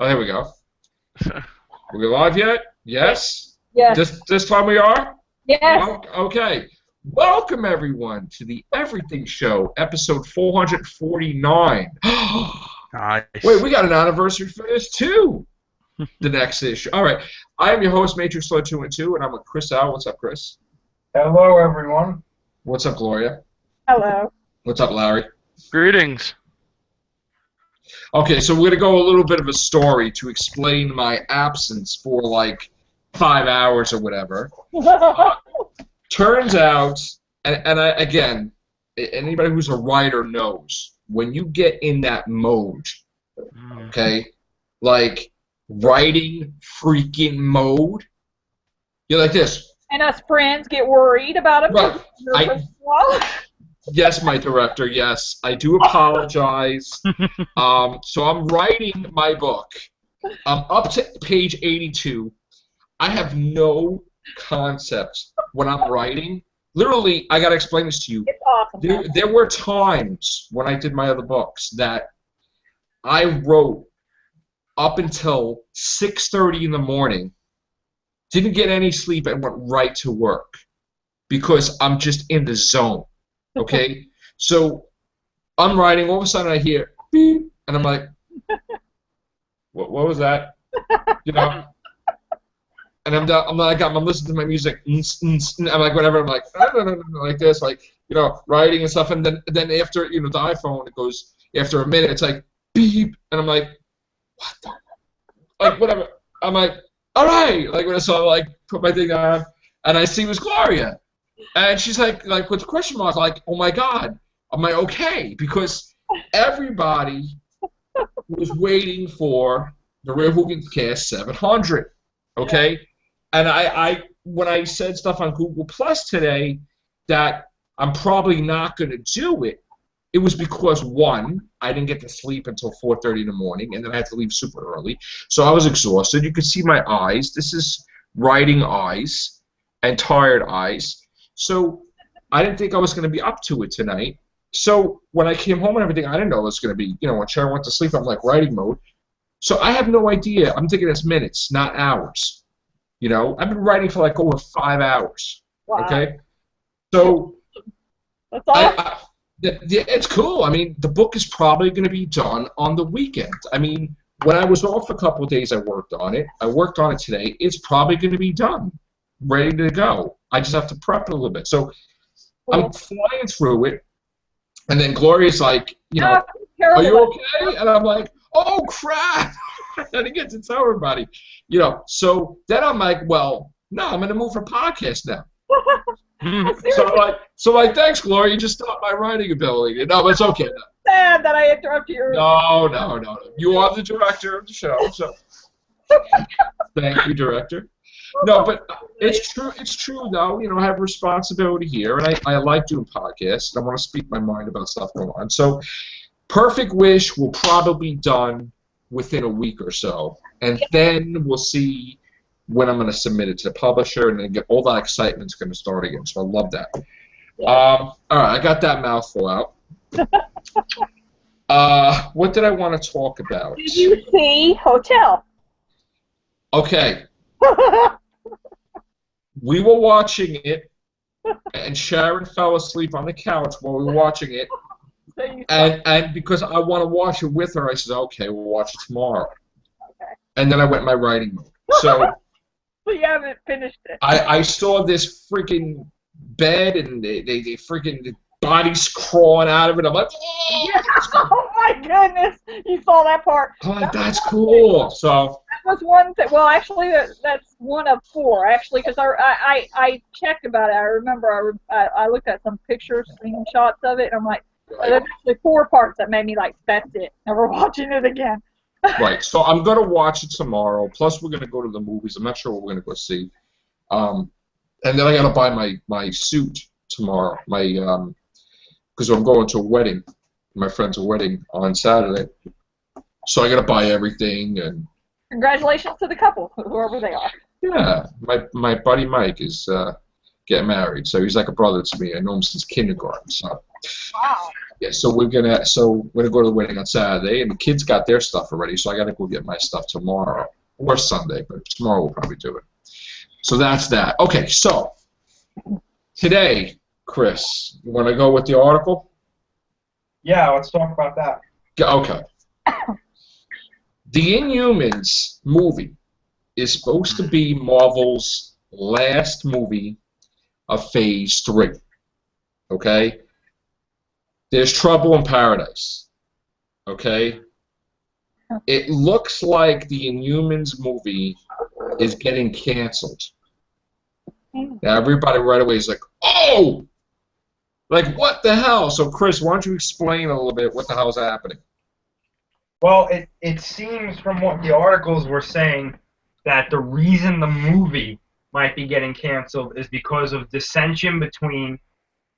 Oh, there we go. We live yet? Yes. Yes. This time we are. Yes. Okay. Welcome everyone to the Everything Show, episode 449. Nice. Wait, we got an anniversary for this too. The next issue. All right. I am your host, Matrix Slow 212, and I'm with Chris Al. What's up, Chris? Hello, everyone. What's up, Gloria? Hello. What's up, Larry? Greetings. Okay, so we're going to go a little bit of a story to explain my absence for like 5 hours or whatever. Turns out, again, anybody who's a writer knows, when you get in that mode, okay, like writing freaking mode, you're like this. And us friends get worried about him. Right. Yes, my director, yes. I do apologize. So I'm writing my book. I'm up to page 82. I have no concept when I'm writing. Literally, I got to explain this to you. It's awesome. There were times when I did my other books that I wrote up until 6:30 in the morning, didn't get any sleep, and went right to work because I'm just in the zone. Okay, so I'm writing. All of a sudden, I hear beep, and I'm like, "What was that?" You know. And I'm listening to my music. I'm like, whatever. I'm like, no, like this, like writing and stuff. And then after the iPhone, it goes after a minute. It's like beep, and I'm like, what the? Like whatever. I'm like, all right. Like when I saw put my thing on, and I see it was Gloria. And she's like with a question mark, like, oh my God, am I okay? Because everybody was waiting for the Real Hoogans Cast 700, okay? Yeah. And I when I said stuff on Google Plus today that I'm probably not going to do it, it was because, one, I didn't get to sleep until 4:30 in the morning, and then I had to leave super early. So I was exhausted. You could see my eyes. This is writing eyes and tired eyes. So I didn't think I was going to be up to it tonight. So when I came home and everything, I didn't know it was going to be, when Sharon went to sleep, I'm like writing mode. So I have no idea. I'm thinking it's minutes, not hours. I've been writing for like over 5 hours. Wow. Okay? So that's awesome. It's cool. I mean, the book is probably going to be done on the weekend. I mean, when I was off a couple of days, I worked on it. I worked on it today. It's probably going to be done, ready to go. I just have to prep it a little bit. So I'm flying through it, and then Gloria's like, are you okay? And I'm like, oh, crap. I didn't get to tell everybody. So then I'm like, well, no, I'm in the mood for podcast now. So I'm like, thanks, Gloria. You just stopped my writing ability. No, but it's okay. No. Sad that I interrupted you. No. You are the director of the show, so thank you, director. No, but it's true. It's true, though. I have responsibility here, and I like doing podcasts. I want to speak my mind about stuff going on. So, Perfect Wish will probably be done within a week or so, and then we'll see when I'm going to submit it to the publisher, and then get all that excitement's going to start again. So I love that. Yeah. All right, I got that mouthful out. What did I want to talk about? Did you see Hotel? Okay. We were watching it, and Sharon fell asleep on the couch while we were watching it. And because I want to watch it with her, I said, okay, we'll watch it tomorrow. Okay. And then I went in my writing mode. So you haven't finished it. I saw this freaking bed, and they freaking the bodies crawling out of it. I'm like, yeah. Oh my goodness, you saw that part. I'm like, that's cool. So that was one thing. Well, actually, that's one of four. Actually, because I checked about it. I remember I looked at some pictures, screenshots of it, and I'm like, there's actually 4 parts that made me like, that's it. Never watching it again. Right. So I'm gonna watch it tomorrow. Plus, we're gonna go to the movies. I'm not sure what we're gonna go see. And then I gotta buy my suit tomorrow. Because I'm going to a wedding, my friend's wedding on Saturday. So I gotta buy everything. And congratulations to the couple, whoever they are. Yeah, my buddy Mike is getting married, so he's like a brother to me. I know him since kindergarten. So. Wow. Yeah, so we're gonna go to the wedding on Saturday, and the kids got their stuff already, so I gotta go get my stuff tomorrow or Sunday, but tomorrow we'll probably do it. So that's that. Okay, so today, Chris, you want to go with the article? Yeah, let's talk about that. Okay. The Inhumans movie is supposed to be Marvel's last movie of Phase 3. Okay? There's Trouble in Paradise. Okay? It looks like the Inhumans movie is getting canceled. Now everybody right away is like, oh! Like, what the hell? So, Chris, why don't you explain a little bit what the hell's happening? Well, it seems from what the articles were saying that the reason the movie might be getting canceled is because of dissension between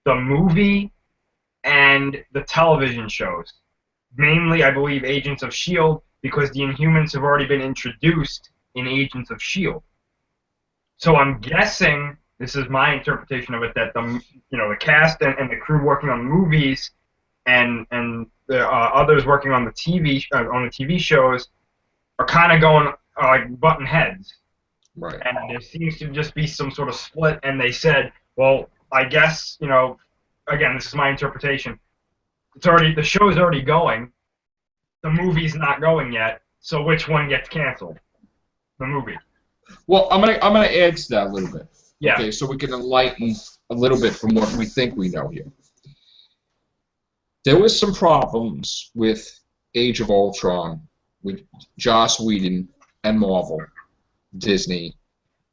the movie and the television shows. Mainly, I believe, Agents of S.H.I.E.L.D., because the Inhumans have already been introduced in Agents of S.H.I.E.L.D. So I'm guessing, this is my interpretation of it, that the cast and the crew working on the movies and the others working on the TV shows are kind of going like button heads. Right. And there seems to just be some sort of split, and they said, well, I guess, again, this is my interpretation. The show's already going. The movie's not going yet. So which one gets canceled? The movie. Well, I'm gonna add to that a little bit. Yeah. Okay, so we can enlighten a little bit from what we think we know here. There was some problems with Age of Ultron, with Joss Whedon and Marvel, Disney.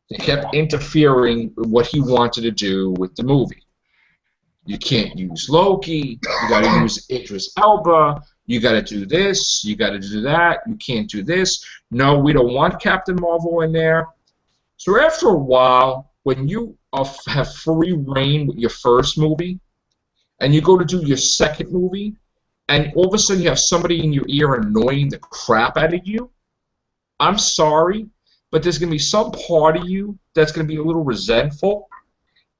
They kept interfering with what he wanted to do with the movie. You can't use Loki. You got to use Idris Elba. You got to do this. You got to do that. You can't do this. No, we don't want Captain Marvel in there. So after a while, when you have free reign with your first movie, and you go to do your second movie, and all of a sudden you have somebody in your ear annoying the crap out of you, I'm sorry, but there's going to be some part of you that's going to be a little resentful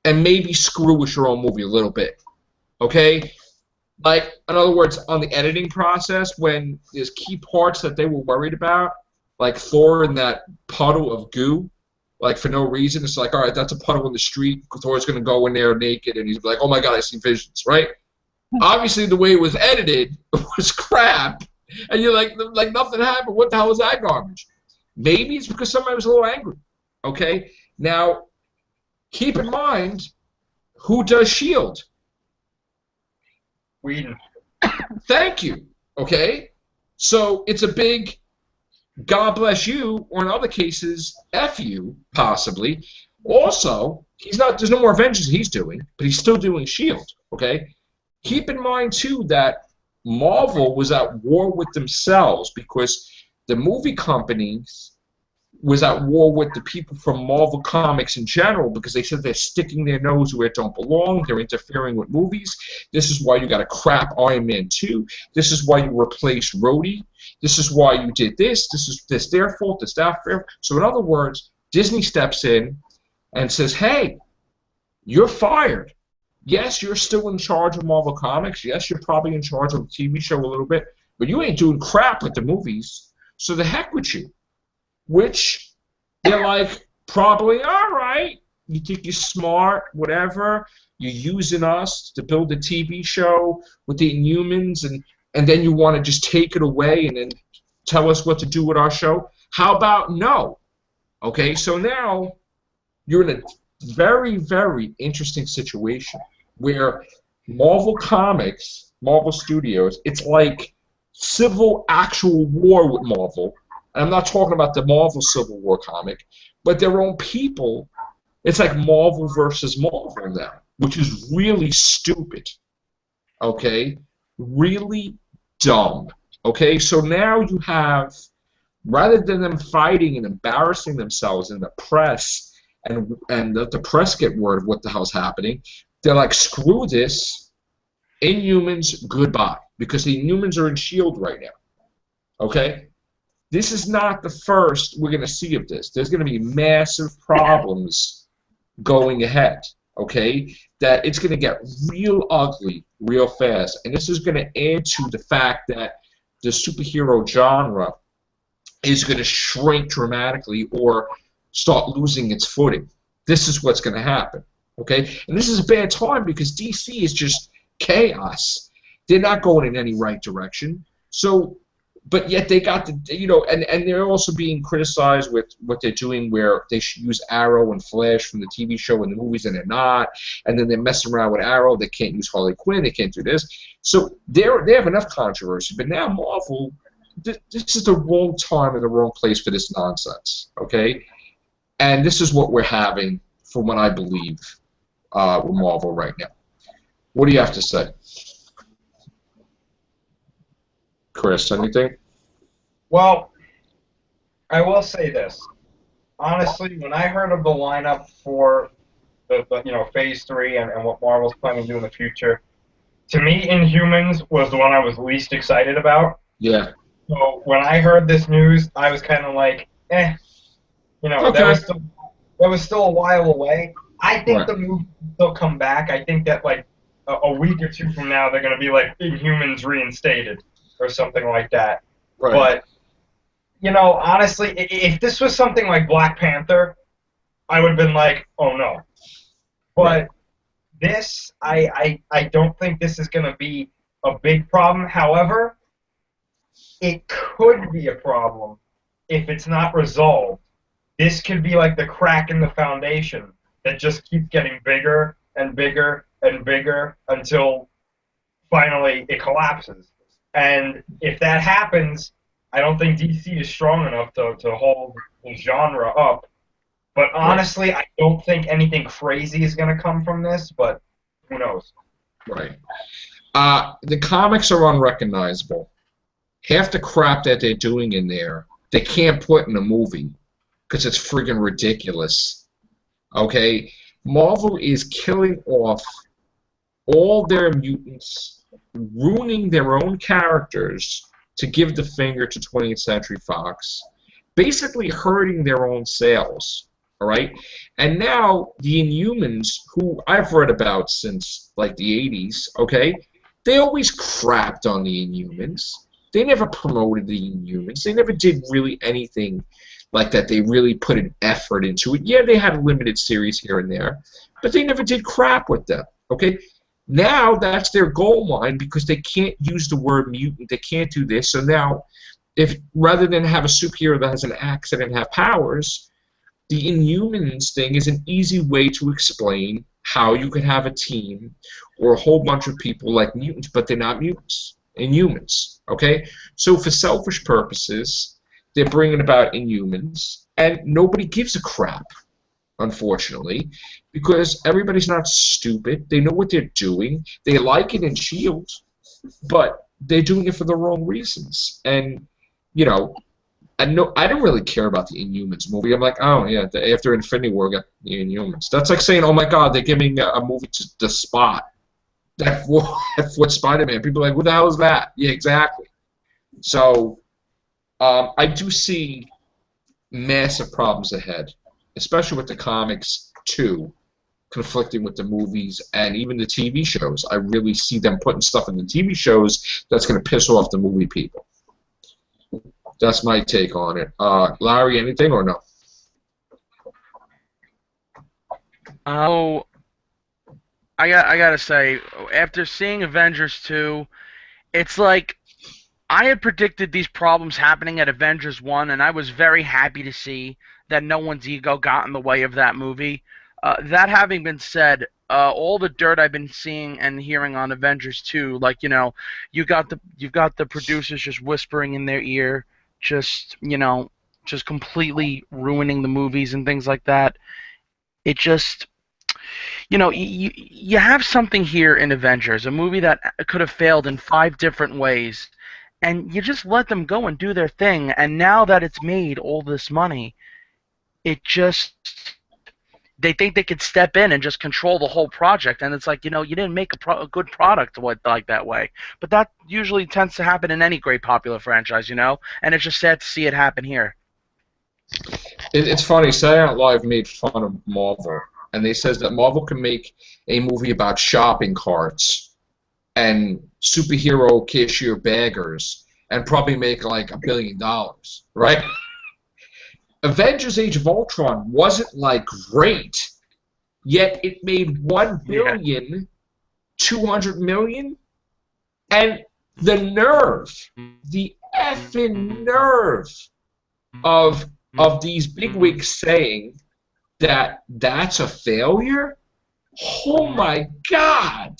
and maybe screw with your own movie a little bit. Okay? Like, in other words, on the editing process, when there's key parts that they were worried about, like Thor in that puddle of goo, like for no reason, it's like, all right, that's a puddle in the street. Thor's going to go in there naked, and he's like, oh my god, I see visions, right? Obviously, the way it was edited was crap, and you're like nothing happened. What the hell is that garbage? Maybe it's because somebody was a little angry. Okay? Now, keep in mind, who does S.H.I.E.L.D.? Whedon. Thank you. Okay? So it's a big God bless you, or in other cases, F you, possibly. Also, there's no more Avengers he's doing, but he's still doing S.H.I.E.L.D., okay? Keep in mind, too, that Marvel was at war with themselves because the movie companies was at war with the people from Marvel Comics in general because they said they're sticking their nose where it don't belong. They're interfering with movies. This is why you got a crap Iron Man 2. This is why you replaced Rhodey. This is why you did this. This is their fault. This their fault. So in other words, Disney steps in and says, hey, you're fired. Yes, you're still in charge of Marvel Comics. Yes, you're probably in charge of the TV show a little bit, but you ain't doing crap with the movies. So the heck with you. Which they're like, probably, all right, you think you're smart, whatever, you're using us to build a TV show with the Inhumans, and then you want to just take it away and then tell us what to do with our show? How about no? Okay, so now you're in a very, very interesting situation where Marvel Comics, Marvel Studios, it's like civil actual war with Marvel. I'm not talking about the Marvel Civil War comic, but their own people. It's like Marvel versus Marvel now, which is really stupid. Okay? Really dumb. Okay? So now you have, rather than them fighting and embarrassing themselves in the press, and the press get word of what the hell's happening, they're like, screw this. Inhumans, goodbye. Because the Inhumans are in S.H.I.E.L.D. right now. Okay? This is not the first we're going to see of this. There's going to be massive problems going ahead. okay, that it's going to get real ugly real fast. And this is going to add to the fact that the superhero genre is going to shrink dramatically or start losing its footing. This is what's going to happen, okay? And this is a bad time because DC is just chaos. They're not going in any right direction. So, but yet they got the, and they're also being criticized with what they're doing where they should use Arrow and Flash from the TV show and the movies and they're not. And then they're messing around with Arrow. They can't use Harley Quinn. They can't do this. So they have enough controversy. But now Marvel, this is the wrong time and the wrong place for this nonsense, okay? And this is what we're having from what I believe with Marvel right now. What do you have to say? Chris, anything? Well, I will say this. Honestly, when I heard of the lineup for the Phase 3 and what Marvel's planning to do in the future, to me, Inhumans was the one I was least excited about. Yeah. So when I heard this news, I was kind of like, eh. Okay. That was still a while away. I think Right. the movie will still come back. I think that like a week or two from now, they're going to be like Inhumans reinstated or something like that. Right. But honestly, if this was something like Black Panther, I would have been like, oh no. But this, I don't think this is going to be a big problem. However, it could be a problem if it's not resolved. This could be like the crack in the foundation that just keeps getting bigger and bigger and bigger until finally it collapses. And if that happens, I don't think DC is strong enough to hold the genre up. But honestly, I don't think anything crazy is going to come from this, but who knows? Right. The comics are unrecognizable. Half the crap that they're doing in there, they can't put in a movie because it's friggin' ridiculous. Okay? Marvel is killing off all their mutants, ruining their own characters to give the finger to 20th Century Fox, basically hurting their own sales. All right? And now the Inhumans, who I've read about since like the 80s, okay, they always crapped on the Inhumans. They never promoted the Inhumans. They never did really anything like that. They really put an effort into it. Yeah, they had a limited series here and there, but they never did crap with them. Okay? Now that's their gold mine because they can't use the word mutant. They can't do this. So now, if rather than have a superhero that has an accident and have powers, the Inhumans thing is an easy way to explain how you could have a team or a whole bunch of people like mutants, but they're not mutants. Inhumans, okay? So for selfish purposes, they're bringing about Inhumans, and nobody gives a crap, unfortunately, because everybody's not stupid. They know what they're doing. They like it in S.H.I.E.L.D., but they're doing it for the wrong reasons. And, I didn't really care about the Inhumans movie. I'm like, oh, yeah, after Infinity War, we got the Inhumans. That's like saying, oh, my God, they're giving a movie to The Spot. That fourth Spider-Man. People are like, what the hell is that? Yeah, exactly. So I do see massive problems ahead, especially with the comics, too, conflicting with the movies and even the TV shows. I really see them putting stuff in the TV shows that's going to piss off the movie people. That's my take on it. Larry, anything or no? Oh, I gotta say, after seeing Avengers 2, it's like I had predicted these problems happening at Avengers 1, and I was very happy to see that no one's ego got in the way of that movie. That having been said, all the dirt I've been seeing and hearing on Avengers 2, like you've got the producers just whispering in their ear, just completely ruining the movies and things like that. It just you have something here in Avengers, a movie that could have failed in 5 different ways, and you just let them go and do their thing. And now that it's made all this money, it just they think they could step in and just control the whole project. And it's like, you didn't make a good product like that way. But that usually tends to happen in any great popular franchise, and it's just sad to see it happen here. It's funny. Saturday Night Live made fun of Marvel and they says that Marvel can make a movie about shopping carts and superhero cashier baggers and probably make like $1 billion, right? Avengers: Age of Ultron wasn't like great, yet it made 1,200,000,000, and the nerve, the effing nerve of these bigwigs saying that that's a failure. Oh my God!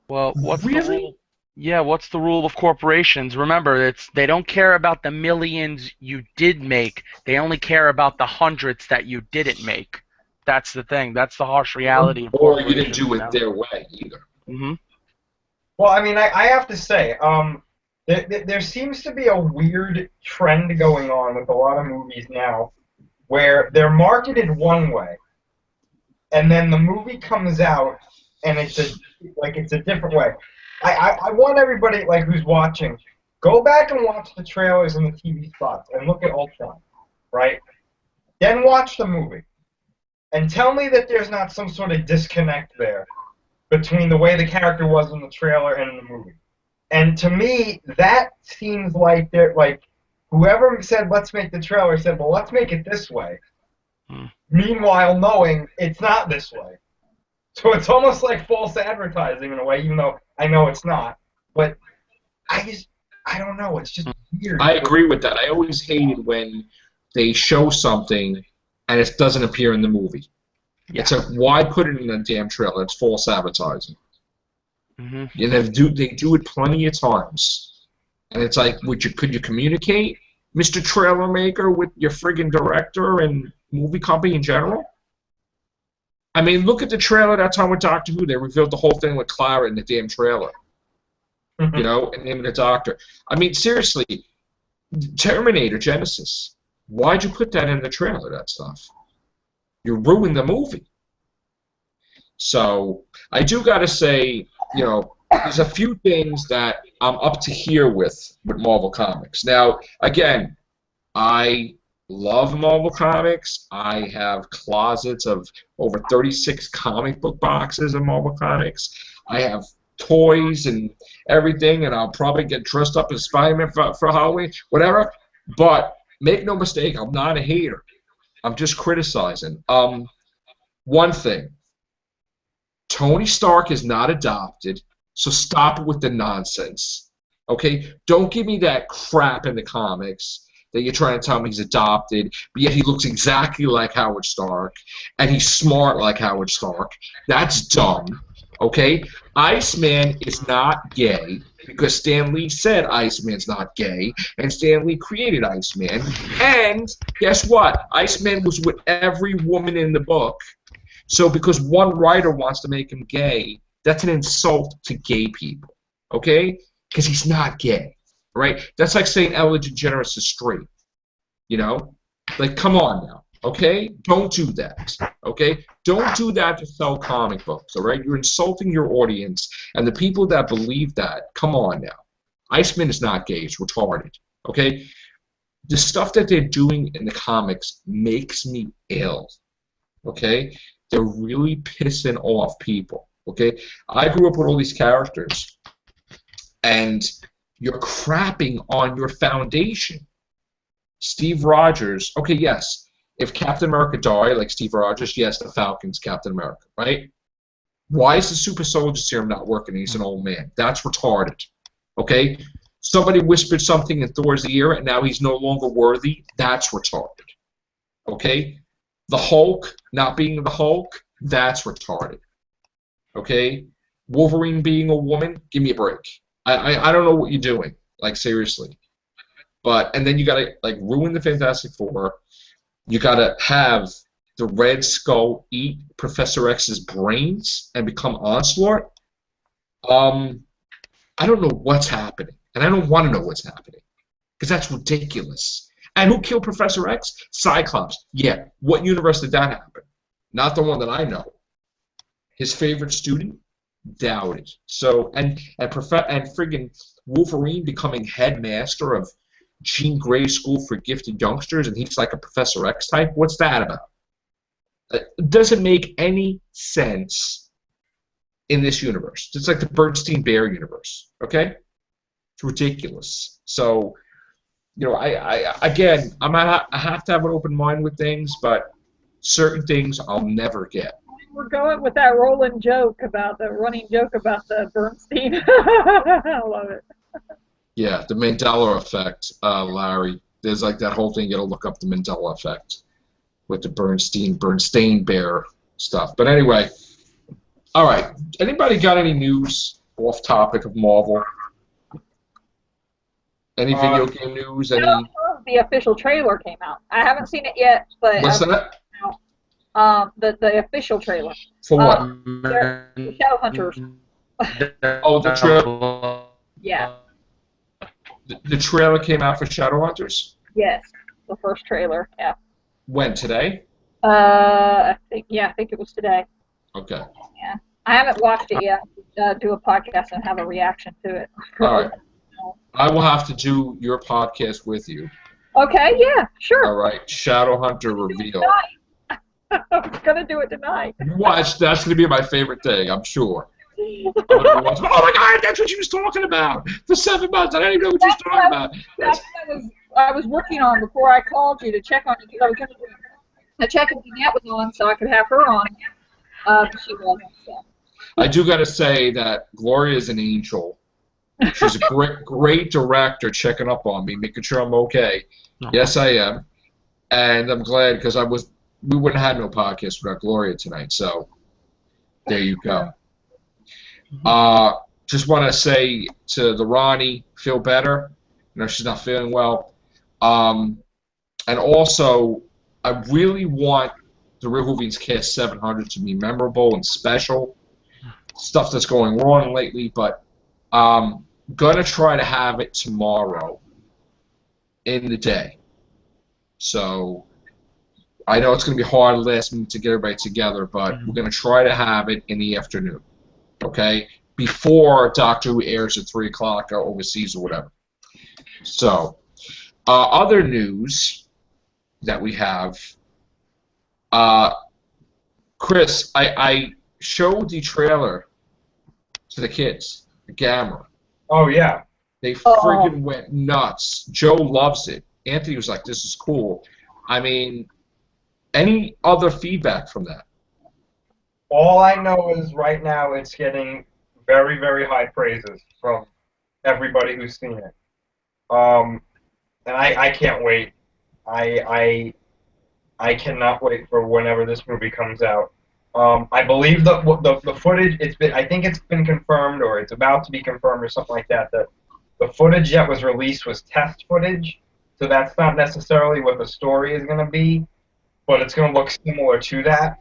Well, what's the Really? rule? Yeah, what's the rule of corporations? Remember, they don't care about the millions you did make. They only care about the hundreds that you didn't make. That's the thing. That's the harsh reality of Or you didn't corporations, do you it know? their way either. Hmm. Well, I mean, I have to say, there seems to be a weird trend going on with a lot of movies now, where they're marketed one way, and then the movie comes out, and it's a different way. I want everybody who's watching, go back and watch the trailers and the TV spots, and look at Ultron, right? Then watch the movie, and tell me that there's not some sort of disconnect there between the way the character was in the trailer and in the movie. And to me, that seems like whoever said let's make the trailer said, well, let's make it this way. Meanwhile, knowing it's not this way. So it's almost like false advertising in a way, even though I know it's not. But I don't know. It's just weird. I agree with that. I always hated when they show something and it doesn't appear in the movie. Yeah. It's like, why put it in a damn trailer? It's false advertising. Hmm. And they do it plenty of times. And it's like, could you communicate, Mr. Trailer Maker, with your friggin' director and movie company in general? I mean, look at the trailer that time with Doctor Who. They revealed the whole thing with Clara in the damn trailer. You know, and naming the Doctor. I mean, seriously, Terminator Genesis. Why'd you put that in the trailer, that stuff? You ruined the movie. So, I do gotta say, you know, there's a few things that I'm up to here with Marvel Comics. Now, again, I love Marvel Comics. I have closets of over 36 comic book boxes of Marvel Comics. I have toys and everything, and I'll probably get dressed up as Spider-Man for Halloween, whatever. But make no mistake, I'm not a hater. I'm just criticizing. One thing. Tony Stark is not adopted, so stop with the nonsense. Okay? Don't give me that crap in the comics that you're trying to tell me he's adopted, but yet he looks exactly like Howard Stark, and he's smart like Howard Stark. That's dumb. Okay? Iceman is not gay because Stan Lee said Iceman's not gay, and Stan Lee created Iceman. And guess what? Iceman was with every woman in the book. So because one writer wants to make him gay, that's an insult to gay people. Okay? Because he's not gay. Right? That's like saying Ellen DeGeneres is straight. You know? Like, come on now. Okay? Don't do that. Okay? Don't do that to sell comic books. All right? You're insulting your audience, and the people that believe that, come on now. Iceman is not gay. It's retarded. Okay? The stuff that they're doing in the comics makes me ill. Okay? They're really pissing off people. Okay? I grew up with all these characters, and you're crapping on your foundation. Steve Rogers, okay, yes, if Captain America died like Steve Rogers, yes, the Falcon's Captain America, right? Why is the super soldier serum not working? He's an old man. That's retarded, okay? Somebody whispered something in Thor's ear, and now he's no longer worthy. That's retarded, okay? The Hulk not being the Hulk, that's retarded, okay? Wolverine being a woman, give me a break. I don't know what you're doing, like, seriously. And then you gotta, like, ruin the Fantastic Four. You gotta have the Red Skull eat Professor X's brains and become Onslaught. I don't know what's happening, and I don't want to know what's happening, because that's ridiculous. And who killed Professor X? Cyclops. Yeah. What universe did that happen? Not the one that I know. His favorite student? Doubt it. So, and friggin' Wolverine becoming headmaster of Jean Grey School for Gifted Youngsters, and he's like a Professor X type? What's that about? It doesn't make any sense in this universe. It's like the Bernstein Bear universe. Okay, it's ridiculous. So, again, I have to have an open mind with things, but certain things I'll never get. We're going with that running joke about the Bernstein. I love it. Yeah, the Mandela effect, Larry. There's like that whole thing. You gotta look up the Mandela effect with the Bernstein Bear stuff. But anyway, all right. Anybody got any news off topic of Marvel? Any video game news? Any? The official trailer came out. I haven't seen it yet, but What's that? The official trailer. For what? The Shadowhunters. Oh, the trailer. Yeah. The trailer came out for Shadowhunters? Yes, the first trailer. Yeah. When? Today? I think it was today. Okay. Yeah. I haven't watched it yet. Do a podcast and have a reaction to it. All right. I will have to do your podcast with you. Okay. Yeah. Sure. All right. Shadowhunter reveal. I'm gonna do it tonight. Watch. That's gonna be my favorite thing. I'm sure. Oh my God, that's what she was talking about for 7 months. I didn't even know what she was talking about. That's what I was working on before I called you to check on you, because I was going to check if Jeanette was on so I could have her on. She wasn't. So. I do got to say that Gloria is an angel. She's a great director, checking up on me, making sure I'm okay. Yes, I am, and I'm glad because we wouldn't have had no podcast without Gloria tonight. So there you go. Just want to say to the Ronnie, feel better. She's not feeling well. And also, I really want the Real Hoovians Cast 700 to be memorable and special. Stuff that's going wrong lately, but gonna try to have it tomorrow in the day. So I know it's gonna be hard last minute to get everybody together, but we're gonna try to have it in the afternoon. Okay, before Doctor Who airs at 3 o'clock or overseas or whatever. So, other news that we have, Chris, I showed the trailer to the kids, the Gamma. Oh yeah. They friggin' went nuts. Joe loves it. Anthony was like, "This is cool." I mean, any other feedback from that? All I know is right now it's getting very, very high praises from everybody who's seen it. And I can't wait. I cannot wait for whenever this movie comes out. I believe the footage, I think it's been confirmed, or it's about to be confirmed or something like that, that the footage that was released was test footage, so that's not necessarily what the story is going to be, but it's going to look similar to that.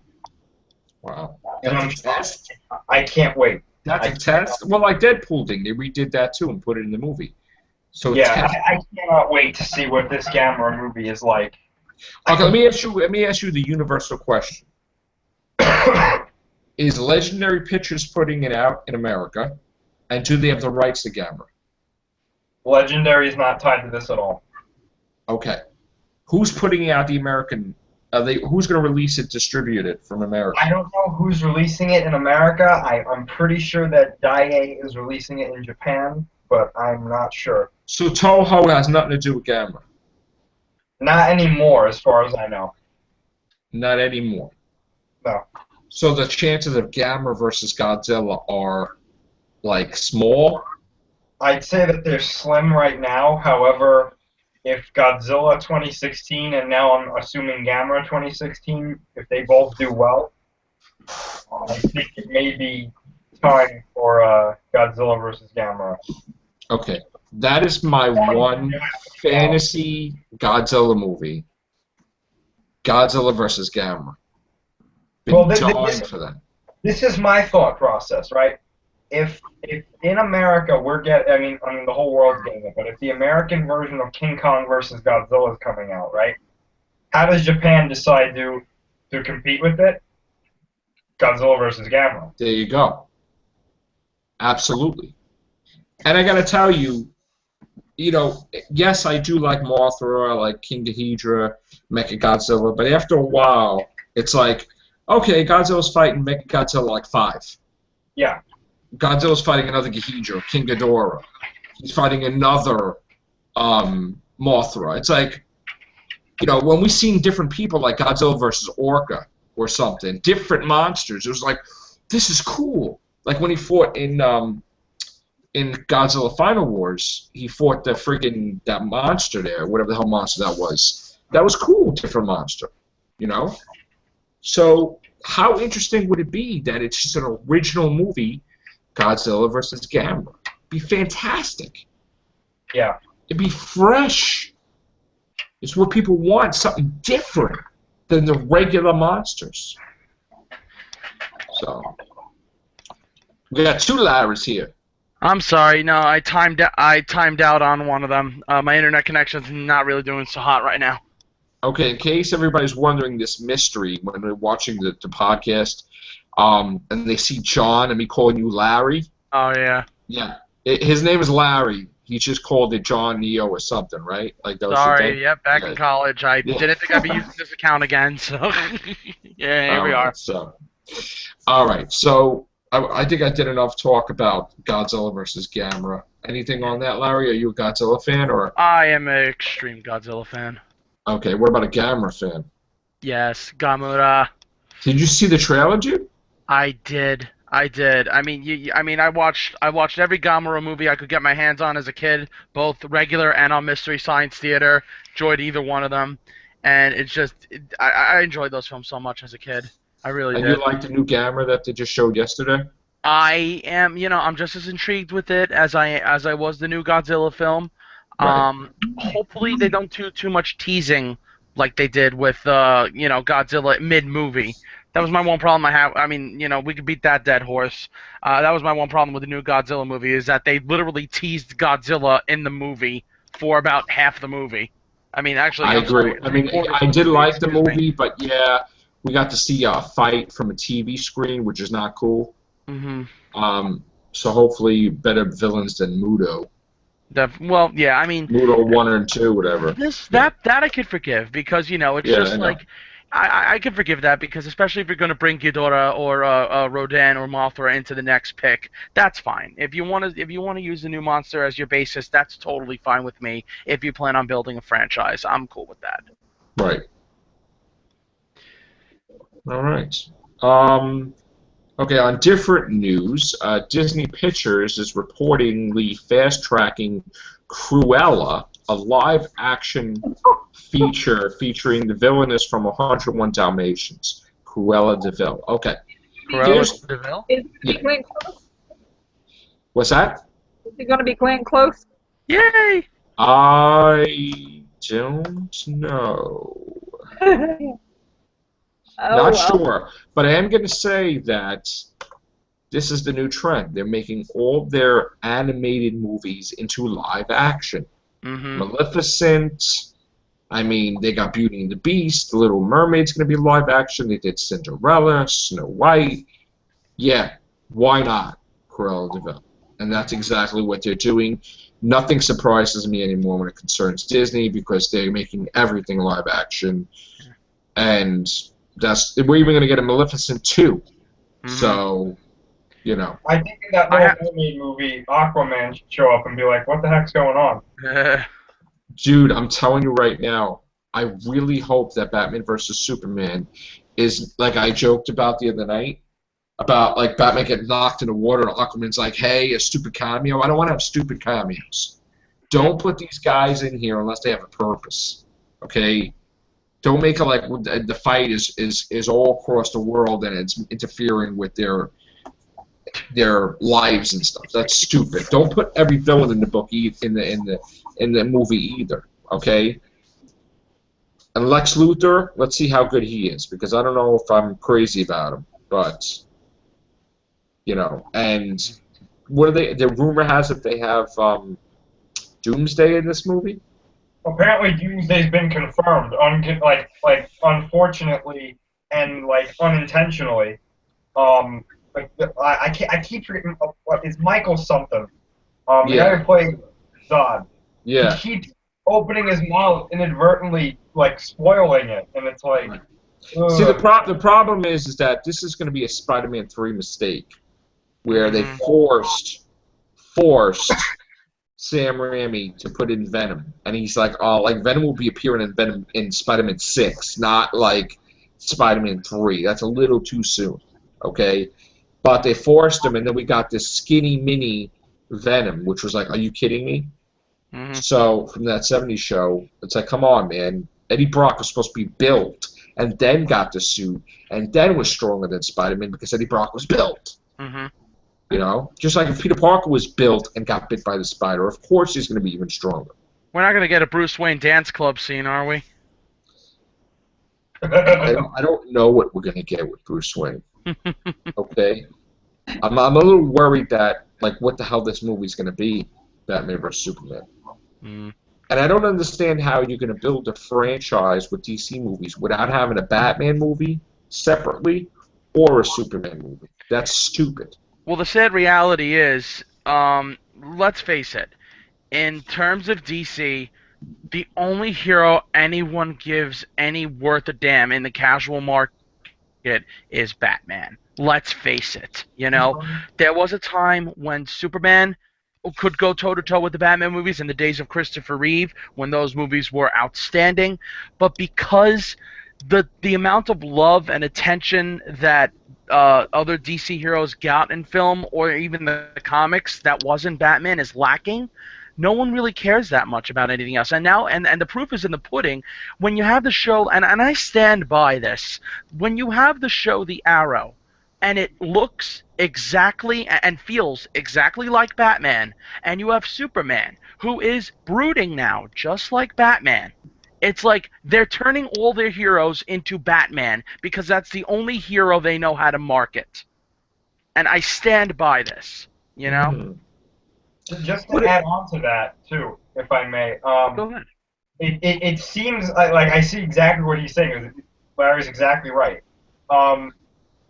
Wow. That's a test? I can't wait. That's a test? Well, like Deadpool thing, they redid that too and put it in the movie. So yeah, I cannot wait to see what this Gamma movie is like. Okay, let me ask you the universal question. Is Legendary Pictures putting it out in America, and do they have the rights to Gamma? Legendary is not tied to this at all. Okay. Who's putting out the American? Who's going to release it, distribute it from America? I don't know who's releasing it in America. I'm pretty sure that Daiei is releasing it in Japan, but I'm not sure. So Toho has nothing to do with Gamma? Not anymore, as far as I know. Not anymore? No. So the chances of Gamma versus Godzilla are, like, small? I'd say that they're slim right now. However, if Godzilla 2016 and now I'm assuming Gamma 2016, if they both do well, I think it may be time for Godzilla versus Gamma. Okay. That is my one fantasy Godzilla movie. Godzilla versus Gamma. Been dying for that. This is my thought process, right? If in America I mean the whole world's getting it, but if the American version of King Kong versus Godzilla is coming out, right? How does Japan decide to compete with it? Godzilla versus Gamma. There you go. Absolutely. And I gotta tell you, yes, I do like Mothra, I like King Ghidorah, Mechagodzilla, but after a while, it's like, Okay, Godzilla's fighting Mechagodzilla like 5. Yeah. Godzilla's fighting another Ghidorah, King Ghidorah. He's fighting another Mothra. It's like, when we seen different people like Godzilla versus Orca or something, different monsters, it was like, this is cool. Like when he fought in Godzilla Final Wars, he fought that monster there, whatever the hell monster that was. That was cool, different monster, So how interesting would it be that it's just an original movie, Godzilla versus Gamera? It'd be fantastic. Yeah. It'd be fresh. It's what people want, something different than the regular monsters. So we got 2 Larrys here. I'm sorry. No, I timed out on one of them. My internet connection's not really doing so hot right now. Okay, in case everybody's wondering this mystery when they're watching the podcast, and they see John and me calling you Larry. Oh, yeah. Yeah. His name is Larry. He just called it John Neo or something, right? Like that was Sorry, yep, back in college. I Yeah. didn't think I'd be using this account again, so yeah, here we are. All right, so I think I did enough talk about Godzilla versus Gamera. Anything on that, Larry? Are you a Godzilla fan or? I am an extreme Godzilla fan. Okay, what about a Gamera fan? Yes, Gamera. Did you see the trailer, dude? I did. I mean, I watched every Gamera movie I could get my hands on as a kid, both regular and on Mystery Science Theater. Enjoyed either one of them, and it's just I enjoyed those films so much as a kid. I really did. And you liked the new Gamera that they just showed yesterday? I am, I'm just as intrigued with it as I was the new Godzilla film. Right. Hopefully they don't do too much teasing like they did with Godzilla mid-movie. That was my one problem I have. I mean, we could beat that dead horse. That was my one problem with the new Godzilla movie is that they literally teased Godzilla in the movie for about half the movie. I mean, actually, I agree. Sorry, I mean, I did like the movie, but yeah, we got to see a fight from a TV screen, which is not cool. Mm-hmm. So hopefully better villains than Muto. Well, yeah, I mean, Muto 1 and 2, whatever. That I could forgive because it's just like I can forgive that because especially if you're going to bring Ghidorah or Rodan or Mothra into the next pick, that's fine. If you want to use the new monster as your basis, that's totally fine with me. If you plan on building a franchise, I'm cool with that. Right. All right. Okay, on different news, Disney Pictures is reportedly fast-tracking Cruella, a live-action feature featuring the villainess from 101 Dalmatians, Cruella de Vil. Okay. Cruella de Vil? Is it going to be Glenn Close? What's that? Is it going to be Glenn Close? Yay! I don't know. Not sure, but I am going to say that this is the new trend. They're making all their animated movies into live action. Mm-hmm. Maleficent. I mean, they got Beauty and the Beast. The Little Mermaid's going to be live action. They did Cinderella, Snow White. Yeah, why not Cruella de Vil? And that's exactly what they're doing. Nothing surprises me anymore when it concerns Disney because they're making everything live action. And we're even going to get a Maleficent 2. Mm-hmm. So, I think in that Little Mermaid movie, Aquaman should show up and be like, what the heck's going on? Dude, I'm telling you right now, I really hope that Batman vs. Superman is, like I joked about the other night, about, like, Batman getting knocked in the water and Aquaman's like, hey, a stupid cameo. I don't want to have stupid cameos. Don't put these guys in here unless they have a purpose, okay? Don't make it like the fight is all across the world and it's interfering with their lives and stuff. That's stupid. Don't put every villain in the book in the movie either. Okay. And Lex Luthor, let's see how good he is because I don't know if I'm crazy about him, but And what are they? The rumor has it they have Doomsday in this movie. Apparently, Doomsday's been confirmed. Unfortunately and unintentionally. I keep forgetting what is Michael something. The guy who played Zod. Yeah. He keeps opening his mouth inadvertently, spoiling it, and it's like. See, the problem is that this is going to be a Spider-Man 3 mistake, where they forced Sam Raimi to put in Venom, and he's like, oh, like Venom will be appearing in Venom in Spider-Man 6, not like Spider-Man 3. That's a little too soon, okay? But they forced him, and then we got this skinny mini Venom, which was like, are you kidding me? So from that '70s show, it's like, come on, man. Eddie Brock was supposed to be built, and then got the suit, and then was stronger than Spider-Man because Eddie Brock was built. You know, just like if Peter Parker was built and got bit by the spider, of course he's going to be even stronger. We're not going to get a Bruce Wayne dance club scene, are we? I don't know what we're going to get with Bruce Wayne. Okay? I'm a little worried that, like, what the hell this movie's going to be, Batman vs. Superman. And I don't understand how you're going to build a franchise with DC movies without having a Batman movie separately or a Superman movie. That's stupid. Well, the sad reality is, let's face it, in terms of DC, the only hero anyone gives any worth a damn in the casual market is Batman. Let's face it. You know, there was a time when Superman could go toe-to-toe with the Batman movies in the days of Christopher Reeve, when those movies were outstanding. But because the amount of love and attention that other DC heroes got in film, or even the comics that wasn't Batman, is lacking, no one really cares that much about anything else. And now, and the proof is in the pudding. When you have the show, and I stand by this, when you have the show The Arrow, and it looks exactly and feels exactly like Batman, and you have Superman, who is brooding now, just like Batman. It's like they're turning all their heroes into Batman because that's the only hero they know how to market. And I stand by this, you know? Just to add on to that, too, if I may. Go ahead. It seems like I see exactly what he's saying. Larry's exactly right.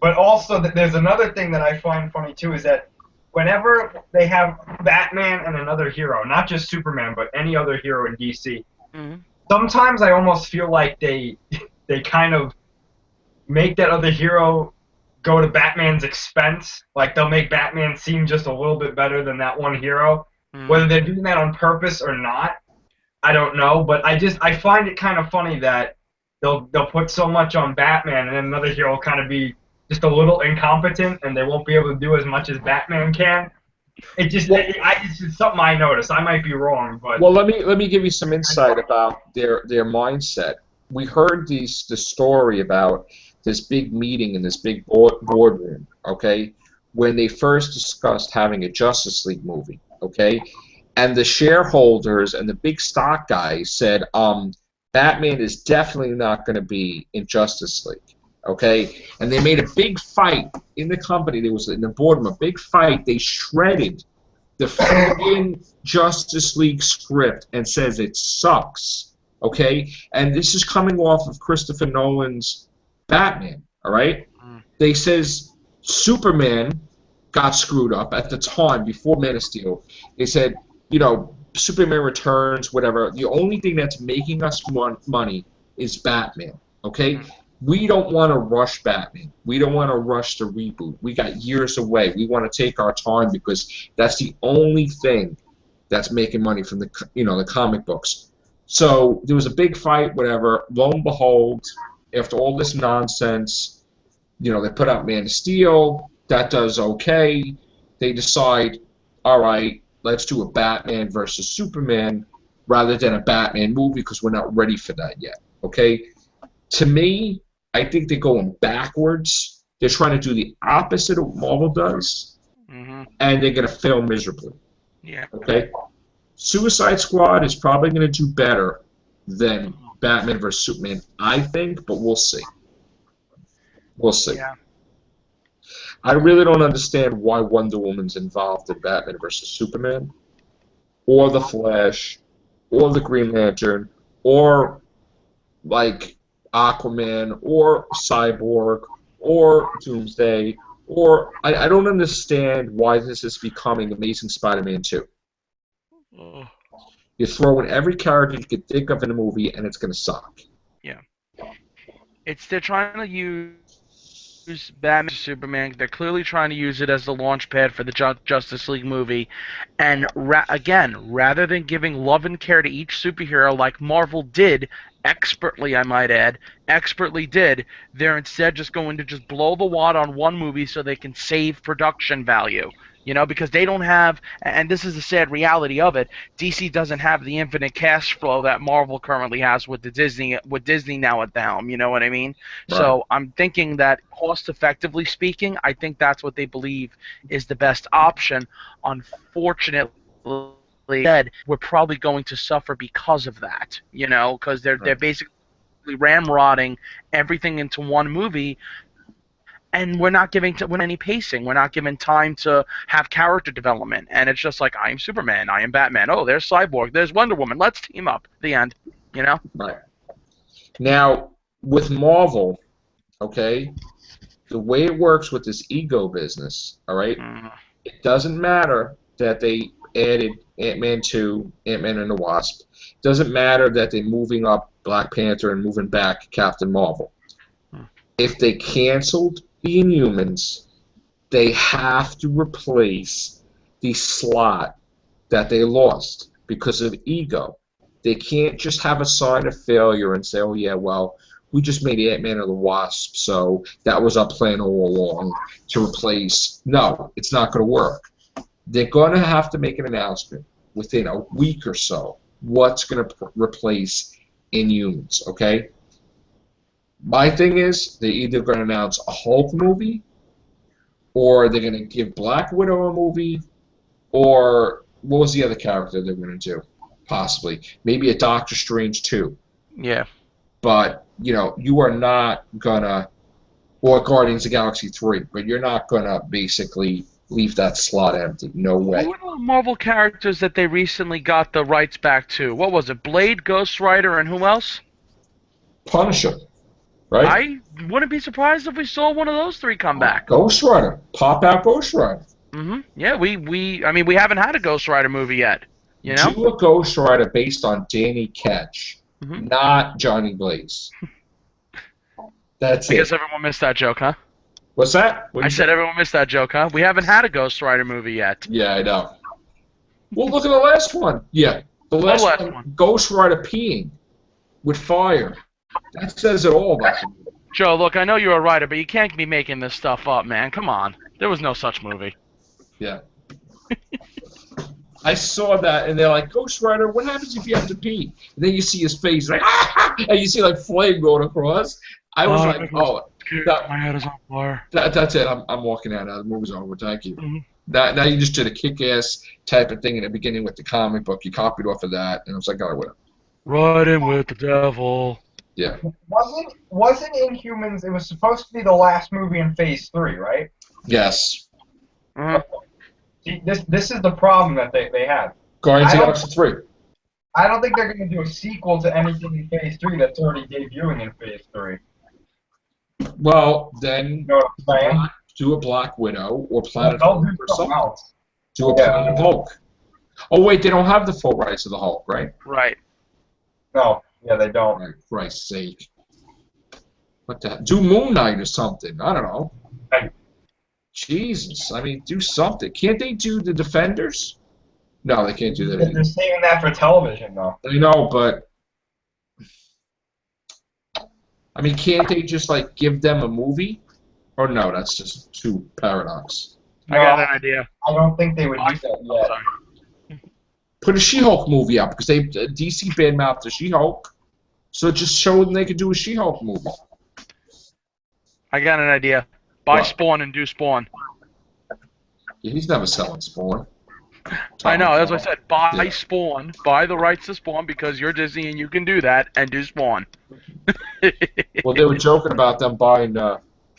But also, there's another thing that I find funny, too, is that whenever they have Batman and another hero, not just Superman, but any other hero in DC, sometimes I almost feel like they kind of make that other hero go to Batman's expense. Like, they'll make Batman seem just a little bit better than that one hero. Whether they're doing that on purpose or not, I don't know. But I find it kind of funny that they'll put so much on Batman, and then another hero will kind of be just a little incompetent, and they won't be able to do as much as Batman can. It's just something I noticed. I might be wrong, but well, let me give you some insight about their mindset. We heard the story about this big meeting in this big boardroom, okay, when they first discussed having a Justice League movie, okay, and the shareholders and the big stock guys said, Batman is definitely not going to be in Justice League. Okay, and they made a big fight in the company. There was in the boardroom a big fight. They shredded the friggin' Justice League script and says it sucks. Okay, and this is coming off of Christopher Nolan's Batman. All right, they says Superman got screwed up at the time before Man of Steel. They said, you know, Superman Returns, whatever. The only thing that's making us money is Batman. Okay. We don't want to rush Batman. We don't want to rush the reboot. We got years away. We want to take our time because that's the only thing that's making money from the comic books. So there was a big fight, whatever. Lo and behold, after all this nonsense, they put out Man of Steel. That does okay. They decide, all right, let's do a Batman versus Superman rather than a Batman movie because we're not ready for that yet. Okay? To me, I think they're going backwards. They're trying to do the opposite of what Marvel does, and they're going to fail miserably. Yeah. Okay? Suicide Squad is probably going to do better than Batman vs. Superman, I think, but we'll see. We'll see. Yeah. I really don't understand why Wonder Woman's involved in Batman vs. Superman, or The Flash, or the Green Lantern, or, like, Aquaman, or Cyborg, or Doomsday, or I don't understand why this is becoming Amazing Spider-Man 2. You throw in every character you could think of in a movie, and it's going to suck. Yeah. they're trying to use Batman vs Superman. They're clearly trying to use it as the launch pad for the Justice League movie. And again, rather than giving love and care to each superhero like Marvel did, expertly I might add, expertly did, they're instead just going to just blow the wad on one movie so they can save production value. You know, because they don't have, and this is the sad reality of it, DC doesn't have the infinite cash flow that Marvel currently has with Disney now at the helm. You know what I mean? Right. So I'm thinking that cost effectively speaking, I think that's what they believe is the best option. Unfortunately, said we're probably going to suffer because of that. You know, because they're Right. basically ramrodding everything into one movie, and we're not giving any pacing. We're not giving time to have character development, and it's just like I am Superman, I am Batman. Oh, there's Cyborg, there's Wonder Woman. Let's team up. The end. You know. Right. Now, with Marvel, okay, the way it works with this ego business, all right, Mm. it doesn't matter that they added Ant-Man 2, Ant-Man and the Wasp. It doesn't matter that they're moving up Black Panther and moving back Captain Marvel. If they canceled the Inhumans, they have to replace the slot that they lost because of ego. They can't just have a sign of failure and say, oh, yeah, well, we just made Ant-Man and the Wasp, so that was our plan all along to replace. No, it's not going to work. They're going to have to make an announcement within a week or so what's going to replace Inhumans, okay? My thing is they're either going to announce a Hulk movie or they're going to give Black Widow a movie, or what was the other character they're going to do? Possibly. Maybe a Doctor Strange 2. Yeah. But, you know, you are not going to, or Guardians of the Galaxy 3, but you're not going to basically leave that slot empty. No way. Who were the Marvel characters that they recently got the rights back to? What was it? Blade, Ghost Rider, and who else? Punisher, right? I wouldn't be surprised if we saw one of those three come back. Ghost Rider. Pop out Ghost Rider. Yeah, I mean, we haven't had a Ghost Rider movie yet. You know? Do a Ghost Rider based on Danny Ketch, not Johnny Blaze. That's I it. guess everyone missed that joke, huh? What's that? I said everyone missed that joke, huh? We haven't had a Ghost Rider movie yet. Yeah, I know. Well, look at the last one. Yeah, the last one. Ghost Rider peeing with fire. That says it all about the movie. Joe, look, I know you're a writer, but you can't be making this stuff up, man. Come on. There was no such movie. Yeah. I saw that, and they're like, Ghost Rider, what happens if you have to pee? And then you see his face, like, and you see, like, flame going across. I was like, oh. My head is on fire. That's it. I'm walking out. The movie's over. Thank you. Now you just did a kick-ass type of thing in the beginning with the comic book. You copied off of that, and I was like, all right, whatever. Riding with the devil. Yeah. Wasn't Inhumans? It was supposed to be the last movie in Phase 3, right? Yes. See, this is the problem that they have. Guardians of the Galaxy 3. I don't think they're going to do a sequel to anything in Phase 3 that's already debuting in Phase 3. Well, then You know what I'm saying? do a Black Widow or Planet They'll Hulk do or something something. else. Do a Planet Hulk. Oh, wait, they don't have the full rights to the Hulk, right? Right. No, yeah, they don't. For Christ's sake. What the Do Moon Knight or something. I don't know. Hey. Jesus. I mean, do something. Can't they do the Defenders? No, they can't do that They're either. saving that for television, though. I know, but I mean, can't they just like give them a movie? Or no, that's just too paradox. I got an idea. I don't think they would do that yet. Sorry. Put a She-Hulk movie out because DC badmouthed the She-Hulk, so just show them they could do a She-Hulk movie. I got an idea. Buy What? Spawn and do Spawn. Yeah, he's never selling Spawn. I know, that's what I said. Buy Yeah. Spawn. Buy the rights to Spawn because you're Disney and you can do that and do Spawn. Well, they were joking about them buying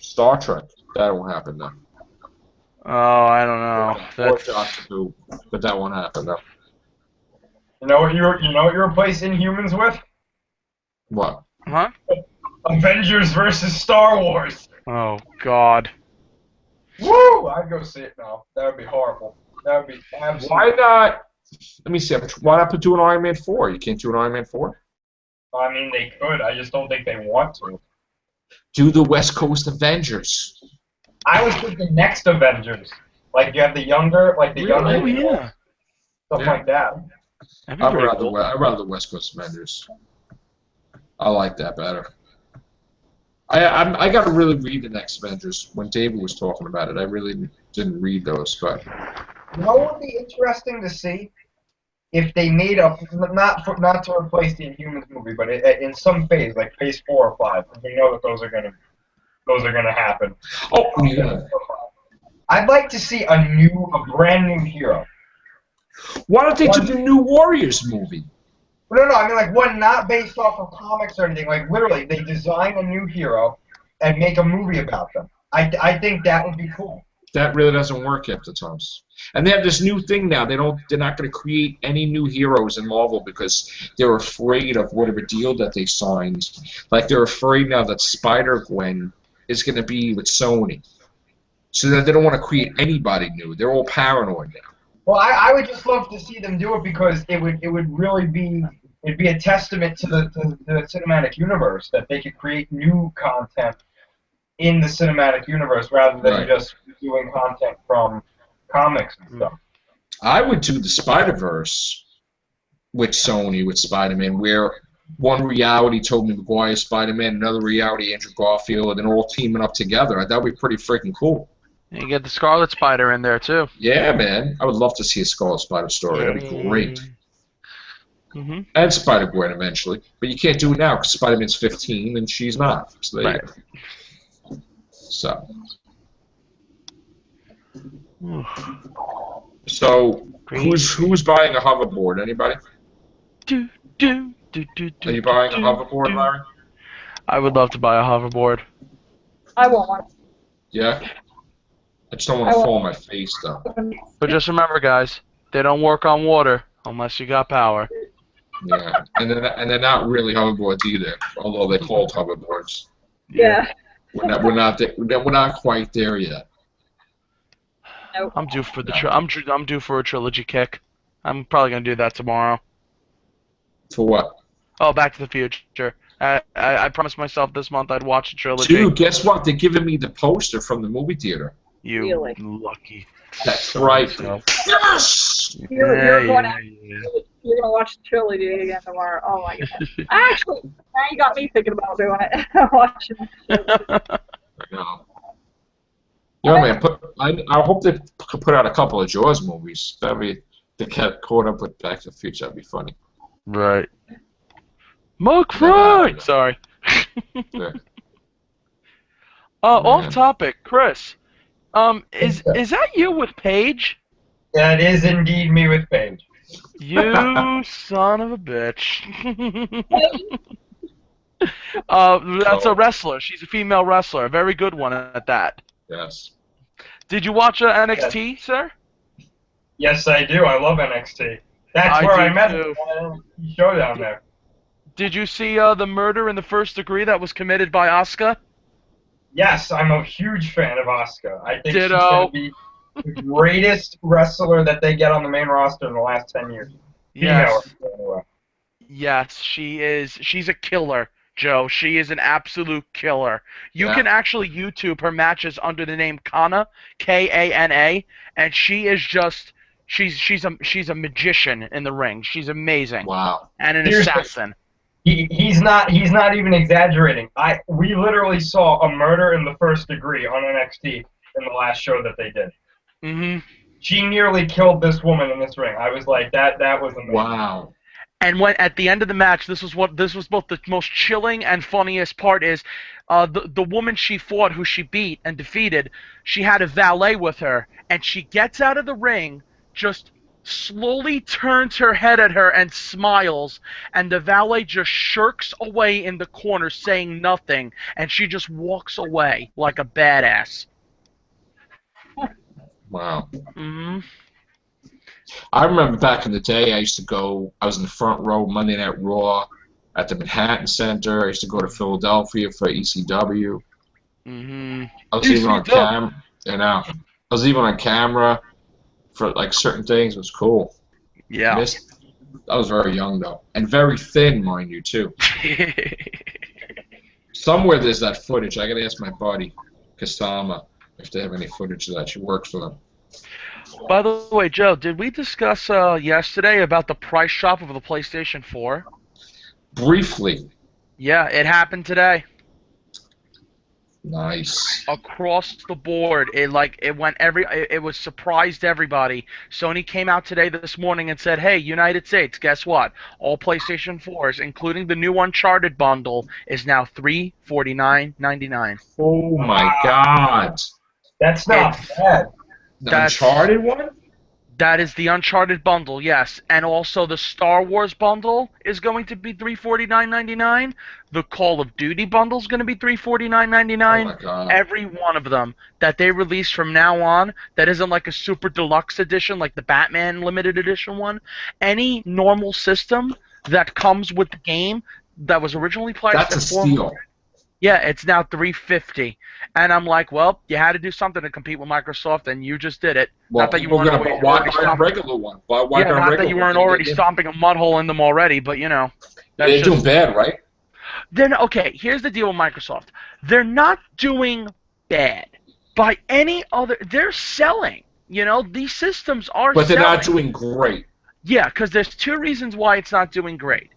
Star Trek. That won't happen though. Oh, I don't know. Or That's... Doctor Who, but that won't happen though. You know what you replace Inhumans with? What? Huh? Avengers versus Star Wars. Oh, God. Woo! I'd go see it now. That would be horrible. That would be absolutely. Why not? Let me see. Why not do an Iron Man 4? You can't do an Iron Man 4? I mean, they could. I just don't think they want to. Do the West Coast Avengers. I was thinking next Avengers. Like you have the younger, Really? younger, Oh yeah, stuff Yeah. like that. that'd be I'd pretty rather, cool. I'd rather the West Coast Avengers. I like that better. I got to really read the next Avengers. When David was talking about it, I really didn't read those, but You know what would be interesting to see if they made a not to replace the Inhumans movie, but in some phase, like phase 4 or 5, because we know that those are gonna happen. oh yeah. I'd like to see a brand new hero. Why don't they do the New Warriors movie? No, I mean like one not based off of comics or anything. Like literally, they design a new hero and make a movie about them. I think that would be cool. That really doesn't work half the times. And they have this new thing now. They're not going to create any new heroes in Marvel because they're afraid of whatever deal that they signed. Like they're afraid now that Spider-Gwen is going to be with Sony, so that they don't want to create anybody new. They're all paranoid now. Well, I would just love to see them do it because it would really be a testament to the cinematic universe that they could create new content in the cinematic universe rather than just doing content from comics and stuff. I would do the Spider-Verse with Sony, with Spider-Man, where one reality Tobey Maguire Spider-Man, another reality Andrew Garfield, and all teaming up together. That would be pretty freaking cool. And you get the Scarlet Spider in there too. Yeah, man. I would love to see a Scarlet Spider story. That'd be great. Mm-hmm. And Spider-Gwen eventually. But you can't do it now because Spider-Man's 15 and she's not. So there you go. So. So, who's buying a hoverboard? Anybody? Are you buying a hoverboard, Larry? I would love to buy a hoverboard. I want one. Yeah? I just don't want to fall on my face, though. But just remember, guys, they don't work on water unless you got power. Yeah, and they're not really hoverboards either, although they're called hoverboards. Yeah. We're not quite there yet. Nope. I'm due for I'm due for a trilogy kick. I'm probably gonna do that tomorrow. For what? Oh, Back to the Future. I promised myself this month I'd watch a trilogy. Dude, guess what? They're giving me the poster from the movie theater. You Really? lucky. That's right. Yes! You're going to watch the trilogy again tomorrow. Oh my god! Actually, now you got me thinking about doing it. Watching. I know. Yeah, man. I hope they could put out a couple of Jaws movies. That'd be they get caught up with Back to the Future. That'd be funny. Right. Mark Fry! Sorry. Yeah. Off topic, Chris. Is that you with Paige? That is indeed me with Paige. You son of a bitch. That's a wrestler. She's a female wrestler. A very good one at that. Yes. Did you watch NXT, sir? Yes, I do. I love NXT. That's where I met her. Show down there. Did you see the murder in the first degree that was committed by Asuka? Yes, I'm a huge fan of Asuka. I think she's Ditto. going to be the greatest wrestler that they get on the main roster in the last 10 years. Yes. Female, anyway. Yes, she is. She's a killer, Joe. She is an absolute killer. You Yeah. can actually YouTube her matches under the name Kana, Kana, and she is just she's a magician in the ring. She's amazing. Wow. And an Seriously. assassin. He's not even exaggerating. We literally saw a murder in the first degree on NXT in the last show that they did. Mhm. She nearly killed this woman in this ring. I was like, that was amazing. Wow. And when at the end of the match, this was both the most chilling and funniest part is, the woman she fought, who she beat and defeated, she had a valet with her, and she gets out of the ring, just slowly turns her head at her and smiles, and the valet just shirks away in the corner saying nothing, and she just walks away like a badass. Wow. Hmm. I remember back in the day, I was in the front row Monday Night Raw at the Manhattan Center. I used to go to Philadelphia for ECW. Hmm. I was even on camera. I was even on camera for like certain things. It was cool. Yeah. I was very young though, and very thin, mind you, too. Somewhere there's that footage. I gotta ask my buddy, Kasama, if they have any footage of that. She works for them. By the way, Joe, did we discuss yesterday about the price drop of the PlayStation 4? Briefly. Yeah, it happened today. Nice. Across the board, it was surprised everybody. Sony came out today this morning and said, "Hey, United States, guess what? All PlayStation 4s, including the new Uncharted bundle, is now $349.99." Oh my God. That's not It's bad. The That's- Uncharted one? That is the Uncharted bundle, yes, and also the Star Wars bundle is going to be $349.99. The Call of Duty bundle is going to be Oh $349.99. my God. Every one of them that they release from now on, that isn't like a super deluxe edition, like the Batman limited edition one. Any normal system that comes with the game that was originally priced That's a at steal. yeah, it's now $350, and I'm like, well, you had to do something to compete with Microsoft, and you just did it. Well, Not that you people weren't are gonna already buy a regular one. Why yeah, buy a not regular that you one? weren't already stomping a mud hole in them already, but you know. That's They're doing just, bad, right? then okay, here's the deal with Microsoft. They're not doing bad by any other. They're selling. You know, these systems are But they're selling. not doing great. Yeah, because there's two reasons why it's not doing great.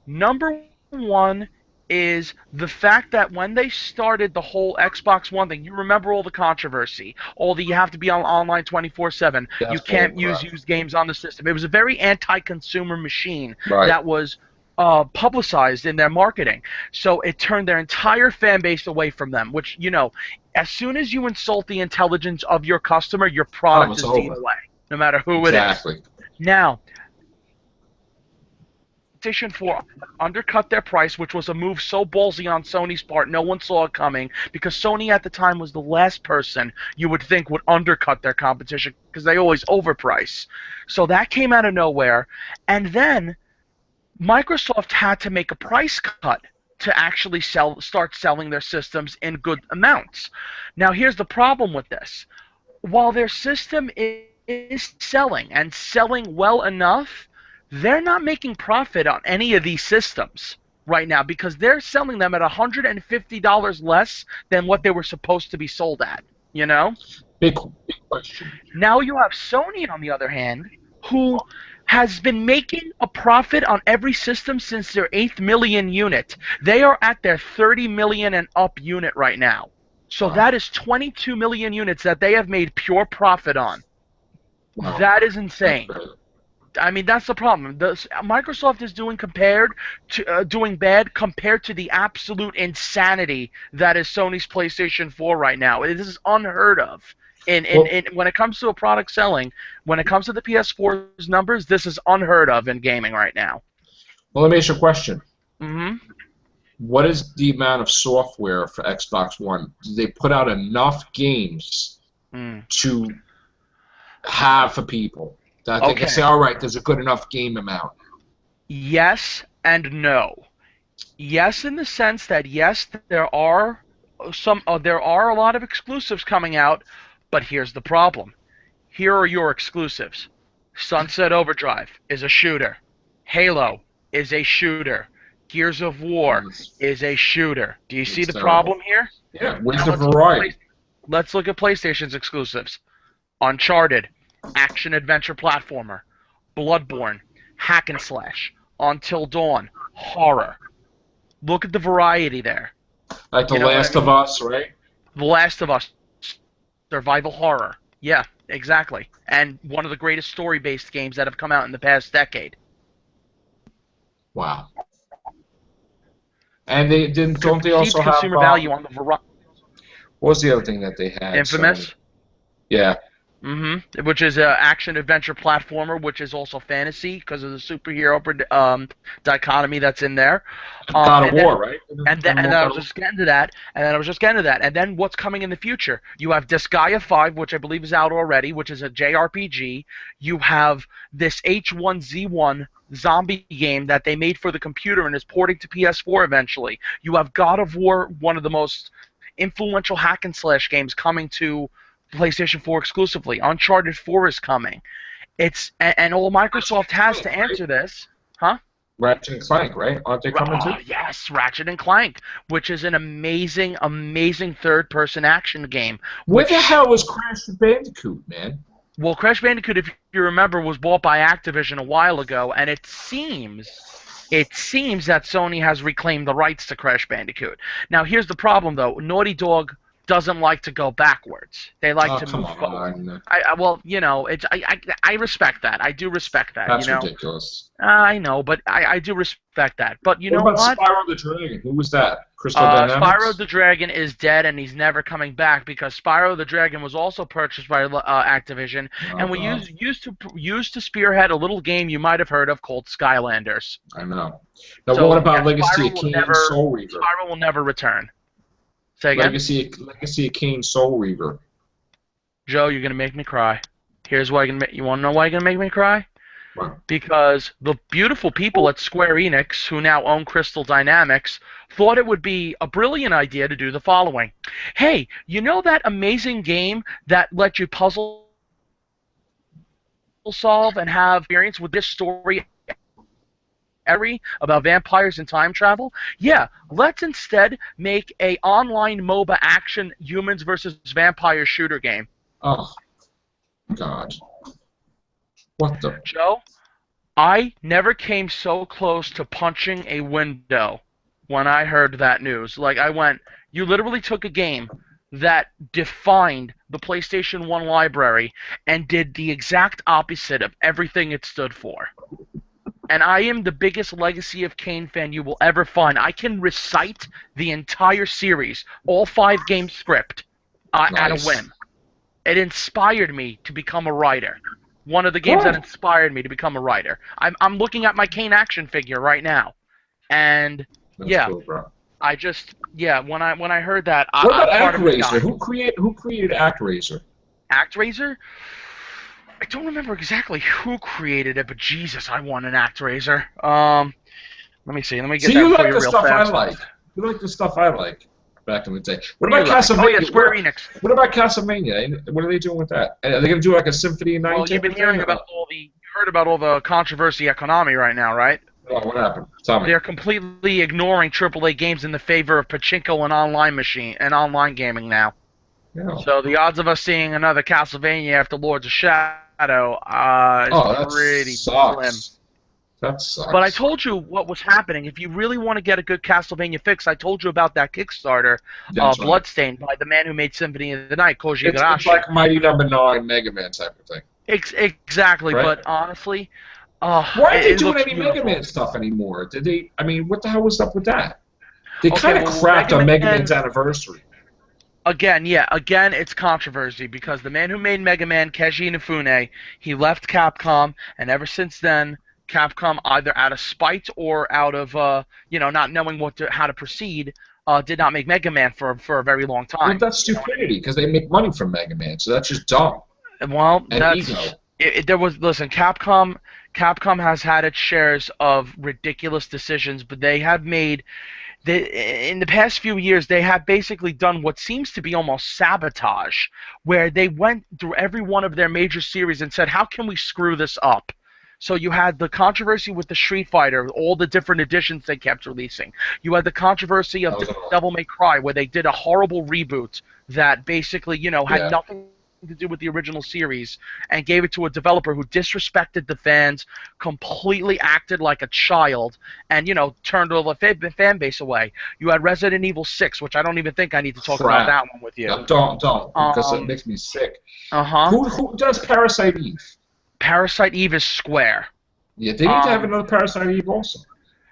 Number one is the fact that when they started the whole Xbox One thing, you remember all the controversy, all the you have to be on online 24/7, That's you can't bullcrap. use used games on the system. It was a very anti-consumer machine Right. that was publicized in their marketing. So it turned their entire fan base away from them, which, you know, as soon as you insult the intelligence of your customer, your product it's is over. deemed away, no matter who it is. Exactly. Now, PlayStation 4 undercut their price, which was a move so ballsy on Sony's part, no one saw it coming, because Sony at the time was the last person you would think would undercut their competition, because they always overprice. So that came out of nowhere, and then Microsoft had to make a price cut to actually start selling their systems in good amounts. Now, here's the problem with this. While their system is selling, and selling well enough, they're not making profit on any of these systems right now, because they're selling them at $150 less than what they were supposed to be sold at, you know? Big question. Now you have Sony, on the other hand, who has been making a profit on every system since their 8th million unit. They are at their 30 million and up unit right now. So Wow. that is 22 million units that they have made pure profit on. Wow. That is insane. That's great. I mean, that's the problem. Microsoft is doing bad compared to the absolute insanity that is Sony's PlayStation 4 right now. This is unheard of. When it comes to a product selling, when it comes to the PS4's numbers, this is unheard of in gaming right now. Well, let me ask you a question. Mm-hmm. What is the amount of software for Xbox One? Do they put out enough games to have for people that they can say, all right, there's a good enough game amount? Yes and no. Yes, in the sense that yes, there are a lot of exclusives coming out, but here's the problem. Here are your exclusives. Sunset Overdrive is a shooter. Halo is a shooter. Gears of War is a shooter. Do you see the problem here? Yeah, where's the variety? Let's look at PlayStation's exclusives. Uncharted, action-adventure platformer. Bloodborne, hack and slash. Until Dawn, horror. Look at the variety there. Like The Last of Us, right? The Last of Us, survival horror. Yeah, exactly. And one of the greatest story-based games that have come out in the past decade. Wow. And don't they also have consumer value on the variety? What was the other thing that they had? Infamous. Yeah. Mm-hmm. Which is an action-adventure platformer, which is also fantasy because of the superhero dichotomy that's in there. God of War, right? And I was just getting to that. And then what's coming in the future? You have Disgaea 5, which I believe is out already, which is a JRPG. You have this H1Z1 zombie game that they made for the computer and is porting to PS4 eventually. You have God of War, one of the most influential hack and slash games, coming to PlayStation 4 exclusively. Uncharted 4 is coming. And all Microsoft has to answer this, huh? Ratchet and Clank, right? Aren't they coming too? Oh, yes, Ratchet and Clank, which is an amazing, amazing third-person action game. Where the Which, hell is Crash Bandicoot, man? well, Crash Bandicoot, if you remember, was bought by Activision a while ago, and it seems that Sony has reclaimed the rights to Crash Bandicoot. Now, here's the problem, though. Naughty Dog doesn't like to go backwards. They like Oh, to come move forward. on. Well, I respect that. I do respect that. That's ridiculous. I know, but I do respect that. But you know What what? about Spyro the Dragon? Who was that? Crystal Dynamics? Spyro the Dragon is dead, and he's never coming back because Spyro the Dragon was also purchased by Activision, and we God. used to spearhead a little game you might have heard of called Skylanders. I know. Now, So, what about yeah, Legacy Spyro of will Kain never- Soul Reaver? Spyro will never return. Say again? Legacy of Kain Soul Reaver. Joe, you're gonna make me cry. Here's why you want to know why you're gonna make me cry? Wow. Because the beautiful people at Square Enix, who now own Crystal Dynamics, thought it would be a brilliant idea to do the following. Hey, you know that amazing game that let you puzzle solve and have experience with this story about vampires and time travel? Yeah, let's instead make a online MOBA action humans versus vampire shooter game. Oh, God. What the? Joe, I never came so close to punching a window when I heard that news. Like, I went, you literally took a game that defined the PlayStation 1 library and did the exact opposite of everything it stood for. And I am the biggest Legacy of Kain fan you will ever find. I can recite the entire series, all 5 game script, at a Nice. whim. It inspired me to become a writer. One of the games that inspired me to become a writer. I'm looking at my Kain action figure right now, and That's yeah, cool, bro. I just when I heard that, What about part of me ActRaiser? died. Who created ActRaiser? ActRaiser? I don't remember exactly who created it, but Jesus, I want an ActRaiser. Let me see. Let me get See, that you for like you the real stuff fast. I like. You like the stuff I like back in the day. What What about do you like? Castlevania? Oh yeah, Square Enix. What about Castlevania? What are they doing with that? Are they going to do like a Symphony of Night? Well, you've been hearing about you heard about all the controversy at Konami right now, right? Oh, what happened? Tell me. They're completely ignoring AAA games in the favor of pachinko and online gaming now. Yeah. So the odds of us seeing another Castlevania after Lords of Shadow that is pretty slim. sucks. That sucks. But I told you what was happening. If you really want to get a good Castlevania fix, I told you about that Kickstarter, That's right. Bloodstained, by the man who made Symphony of the Night, Koji It's Igarashi. like Mighty Number 9 Mega Man type of thing. Exactly, Right? but honestly, Why aren't they it doing looks any beautiful. Mega Man stuff anymore? Did they? I mean, what the hell was up with that? They Okay, kind of well, crapped on Mega Mega Man- Man's anniversary. Again, it's controversy because the man who made Mega Man, Keiji Inafune, he left Capcom, and ever since then, Capcom, either out of spite or out of not knowing how to proceed, did not make Mega Man for a very long time. Well, that's stupidity because they make money from Mega Man, so that's just dumb. Well, And that's ego. Capcom has had its shares of ridiculous decisions, but they have made in the past few years, they have basically done what seems to be almost sabotage, where they went through every one of their major series and said, how can we screw this up? So you had the controversy with the Street Fighter, all the different editions they kept releasing. You had the controversy of Devil May Cry, where they did a horrible reboot that basically, had nothing to do with the original series and gave it to a developer who disrespected the fans, completely acted like a child, and turned all the fan base away. You had Resident Evil 6, which I don't even think I need to talk about that one with you. No, don't, because it makes me sick. Who does Parasite Eve? Parasite Eve is Square. Yeah, they need to have another Parasite Eve also.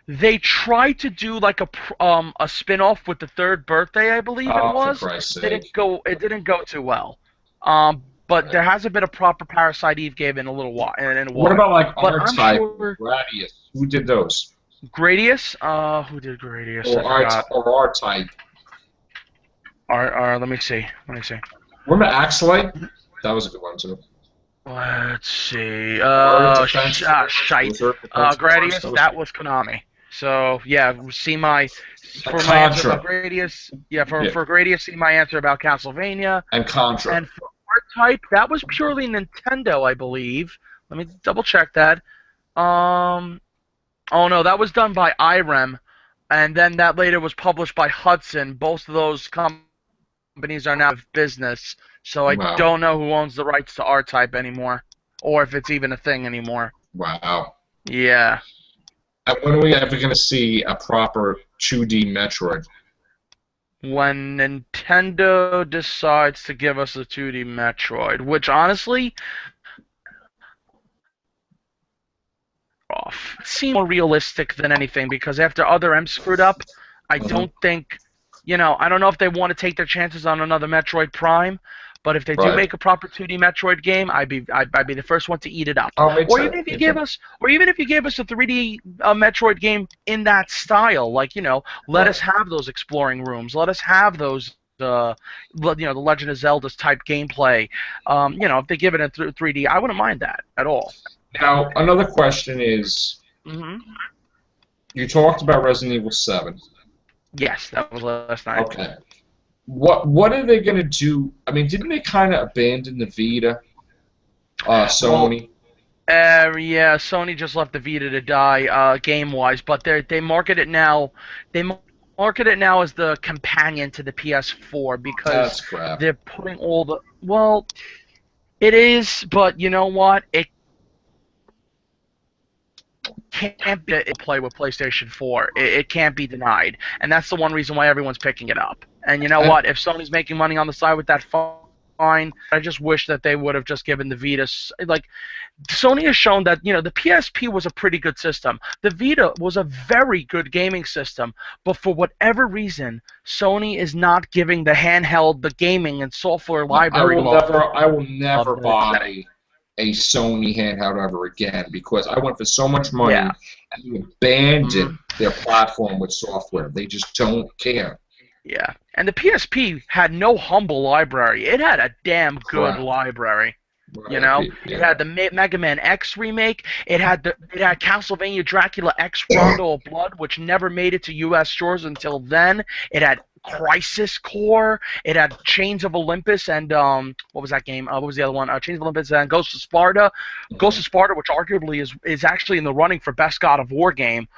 They tried to do like a spin-off with the third birthday, I believe it was. For Christ's It sake. didn't go too well. But there hasn't been a proper Parasite Eve game in a little while. What about like But I'm R-Type, sure- Gradius? Who did those? Gradius? Who did Gradius? Or R-Type. Let me see. Remember Axelite? That was a good one too. Let's see. Defense- Shite. Defense- Gradius, that was Konami. So yeah, see my for my Contra. answer about Gradius. Yeah, for Gradius, see my answer about Castlevania. And Contra. And for R-Type, that was purely Nintendo, I believe. Let me double check that. Oh no, that was done by IREM, and then that later was published by Hudson. Both of those companies are now out of business, so I Wow. don't know who owns the rights to R-Type anymore, or if it's even a thing anymore. Wow. Yeah. And when are we ever going to see a proper 2D Metroid? When Nintendo decides to give us a 2D Metroid, which honestly, off. It seems more realistic than anything because after Other M screwed up, I Mhm. don't think, I don't know if they want to take their chances on another Metroid Prime, but if they do Right. make a proper 2D Metroid game, I'd be the first one to eat it up. Oh, me Or too. even if you Me gave too. us, or even if you gave us a 3D Metroid game in that style, like let us Right. have those exploring rooms, let us have those. The Legend of Zelda's type gameplay. If they give it in 3D, I wouldn't mind that at all. Now, another question is, hmm you talked about Resident Evil 7. Yes, that was last night. Okay. What are they going to do? I mean, didn't they kind of abandon the Vita, Well, Sony? yeah, Sony just left the Vita to die, game-wise, but they market it now. They market it now as the companion to the PS4 because That's crap. they're putting all the. Well, it is, but you know what? It can't be a play with PlayStation 4. It can't be denied, and that's the one reason why everyone's picking it up. And you know And what? If Sony's making money on the side with that, fine. I just wish that they would have just given the Vita like Sony has shown that the PSP was a pretty good system. The Vita was a very good gaming system, but for whatever reason, Sony is not giving the handheld the gaming and software no, library I will love never that it's getting. buy a Sony handheld ever again because I went for so much Yeah. money and they hmm abandoned their platform with software. They just don't care. Yeah. And the PSP had no humble library. It had a damn good Crap. library. Right. It Yeah. had the Mega Man X remake. It had Castlevania Dracula X Rondo of Blood, which never made it to U.S. shores until then. It had Crisis Core. It had Chains of Olympus and what was that game? What was the other one? Chains of Olympus and Ghost of Sparta. Ghost Mhm. of Sparta, which arguably is actually in the running for best God of War game.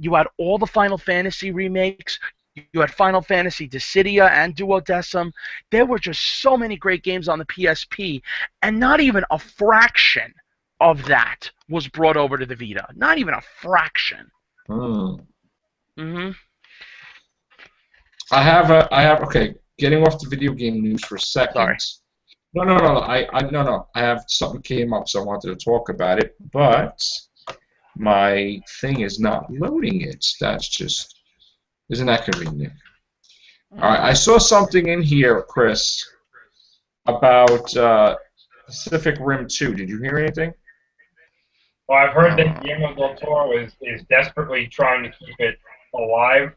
You had all the Final Fantasy remakes. You had Final Fantasy Dissidia and Duodecim. There were just so many great games on the PSP, and not even a fraction of that was brought over to the Vita. Not even a fraction. Hmm. hmm Okay, getting off the video game news for a Sorry. second. No. No. I have something came up, so I wanted to talk about it, but my thing is not loading it. Isn't that convenient? All right, I saw something in here, Chris, about Pacific Rim 2. Did you hear anything? Well, I've heard that Uh, Guillermo del Toro is desperately trying to keep it alive,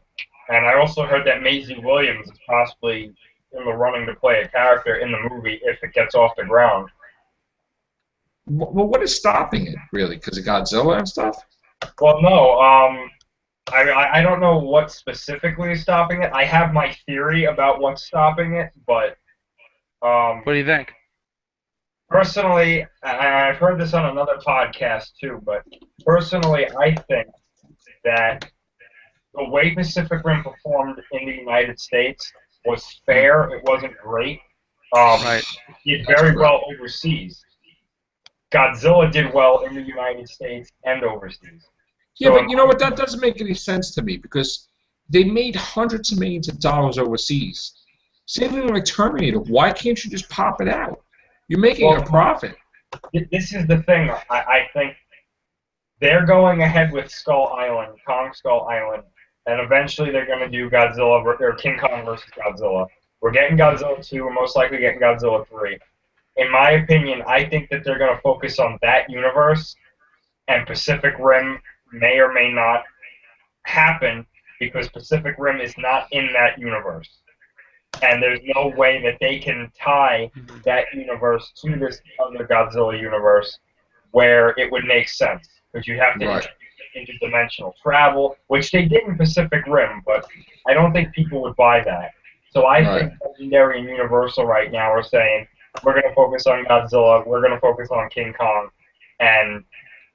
and I also heard that Maisie Williams is possibly in the running to play a character in the movie if it gets off the ground. well, what is stopping it, really? Because of Godzilla and stuff? Well, no, I don't know what specifically is stopping it. I have my theory about what's stopping it, but What do you think? personally, and I've heard this on another podcast too, but personally, I think that the way Pacific Rim performed in the United States was Mm, fair. It wasn't great. Um, right. it did That's very correct. well overseas. Godzilla did well in the United States and overseas. Yeah, So, but you know what? That doesn't make any sense to me because they made hundreds of millions of dollars overseas. Same thing like Terminator. Why can't you just pop it out? You're making a well, profit. this is the thing. I think they're going ahead with Skull Island, Kong Skull Island, and eventually they're going to do Godzilla or King Kong versus Godzilla. We're getting Godzilla 2. We're most likely getting Godzilla 3. In my opinion, I think that they're going to focus on that universe, and Pacific Rim may or may not happen because Pacific Rim is not in that universe. And there's no way that they can tie that universe to this other Godzilla universe where it would make sense. Because you have to Right. introduce interdimensional travel, which they did in Pacific Rim, but I don't think people would buy that. So I Right. think Legendary and Universal right now are saying, we're going to focus on Godzilla, we're going to focus on King Kong, and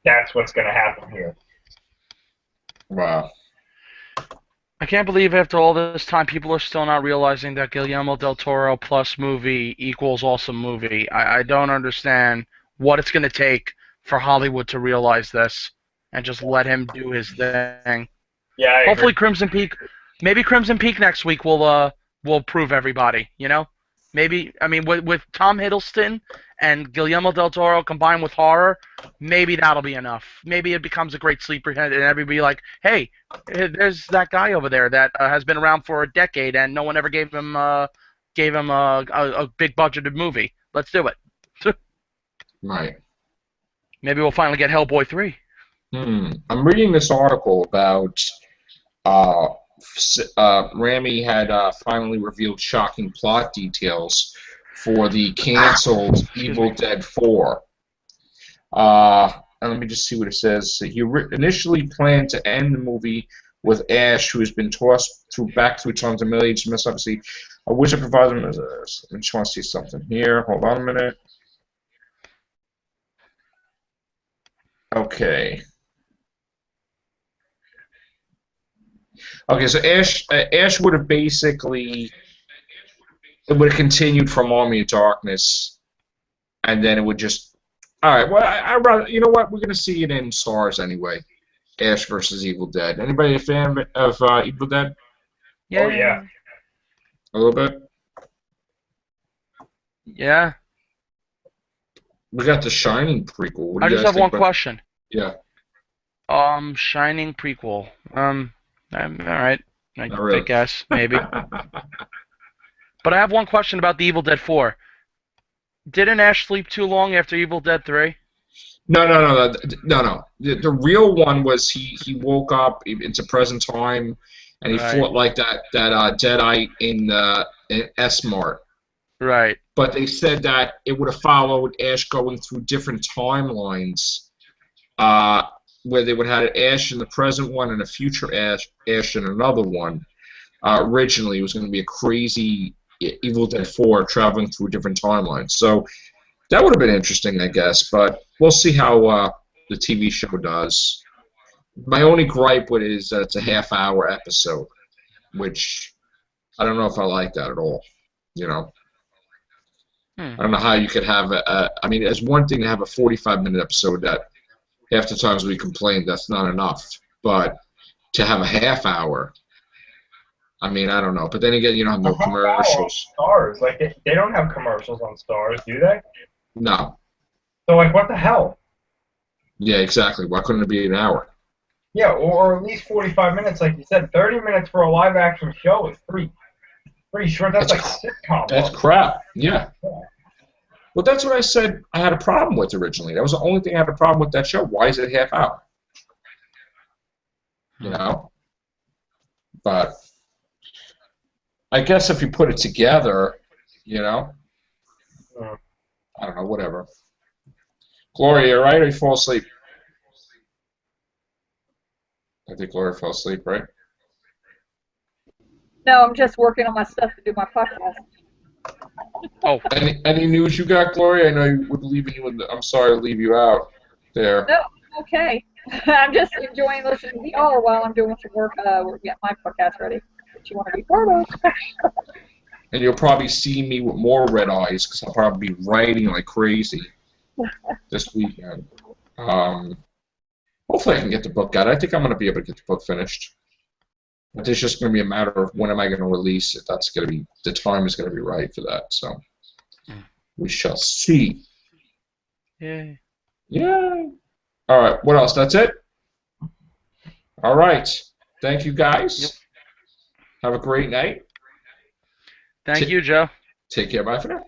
that's what's going to happen here. Wow. I can't believe after all this time, people are still not realizing that Guillermo del Toro plus movie equals awesome movie. I don't understand what it's going to take for Hollywood to realize this and just let him do his thing. Yeah, I Hopefully, agree. Crimson Peak, maybe Crimson Peak next week will prove everybody. You know, maybe I mean with Tom Hiddleston and Guillermo del Toro combined with horror, maybe that'll be enough. Maybe it becomes a great sleeper hit, and everybody like, hey, there's that guy over there that has been around for a decade, and no one ever gave him a big budgeted movie. Let's do it. Right. Maybe we'll finally get Hellboy 3. I'm reading this article about Rami had finally revealed shocking plot details for the canceled Evil Dead 4. And let me just see what it says. He initially planned to end the movie with Ash, who has been tossed back through tons of millions to miss. Obviously, I wish I provided him as a. I just want to see something here. Hold on a minute. Okay. Okay, so Ash would have basically it would have continued from Army of Darkness, and then it would just. All right. Well, I rather you know what we're gonna see it in stars anyway. Ash versus Evil Dead. Anybody a fan of Evil Dead? Yeah. Oh, yeah. A little bit. Yeah. We got the Shining prequel. What do I you just guys have think one about? question. Yeah. Shining prequel. All right. Not I really. guess maybe. But I have one question about the Evil Dead 4. Didn't Ash sleep too long after Evil Dead 3? No. The real one was he woke up into present time, and he Right. fought like that Deadite in S Mart. Right. But they said that it would have followed Ash going through different timelines, where they would have had Ash in the present one and a future Ash in another one. Originally, it was going to be a crazy Evil Dead 4 traveling through different timelines. So that would have been interesting, I guess. But we'll see how the TV show does. My only gripe with it is that it's a half-hour episode, which I don't know if I like that at all. You know. I don't know how you could have I mean, it's one thing to have a 45-minute episode that half the times we complain that's not enough, but to have a half hour, I mean, I don't know. But then again, you don't have A no half hour on commercials. Stars. Like, they don't have commercials on Stars, do they? No. So, like, what the hell? Yeah, exactly. Why couldn't it be an hour? Yeah, or at least 45 minutes, like you said. 30 minutes for a live-action show is pretty short. That's like sitcom. That's crap. Yeah. Well, that's what I said I had a problem with originally. That was the only thing I had a problem with that show. Why is it half hour? You know? But I guess if you put it together, you know, I don't know, whatever. Gloria, you all right, or you fall asleep? I think Gloria fell asleep, right? No, I'm just working on my stuff to do my podcast. Oh. Any news you got, Gloria? I know you would leave you in the, I'm sorry to leave you out there. No, okay. I'm just enjoying listening to y'all while I'm doing some work. We're getting my podcast ready, which you want to be part of. And you'll probably see me with more red eyes because I'll probably be writing like crazy this weekend. Hopefully I can get the book out. I think I'm going to be able to get the book finished. But it's just going to be a matter of when am I going to release it. That's going to be, the time is going to be right for that. So we shall see. Yay. Yeah. All right. What else? That's it? All right. Thank you, guys. Yep. Have a great night. Thank you, Joe. Take care. Bye for now.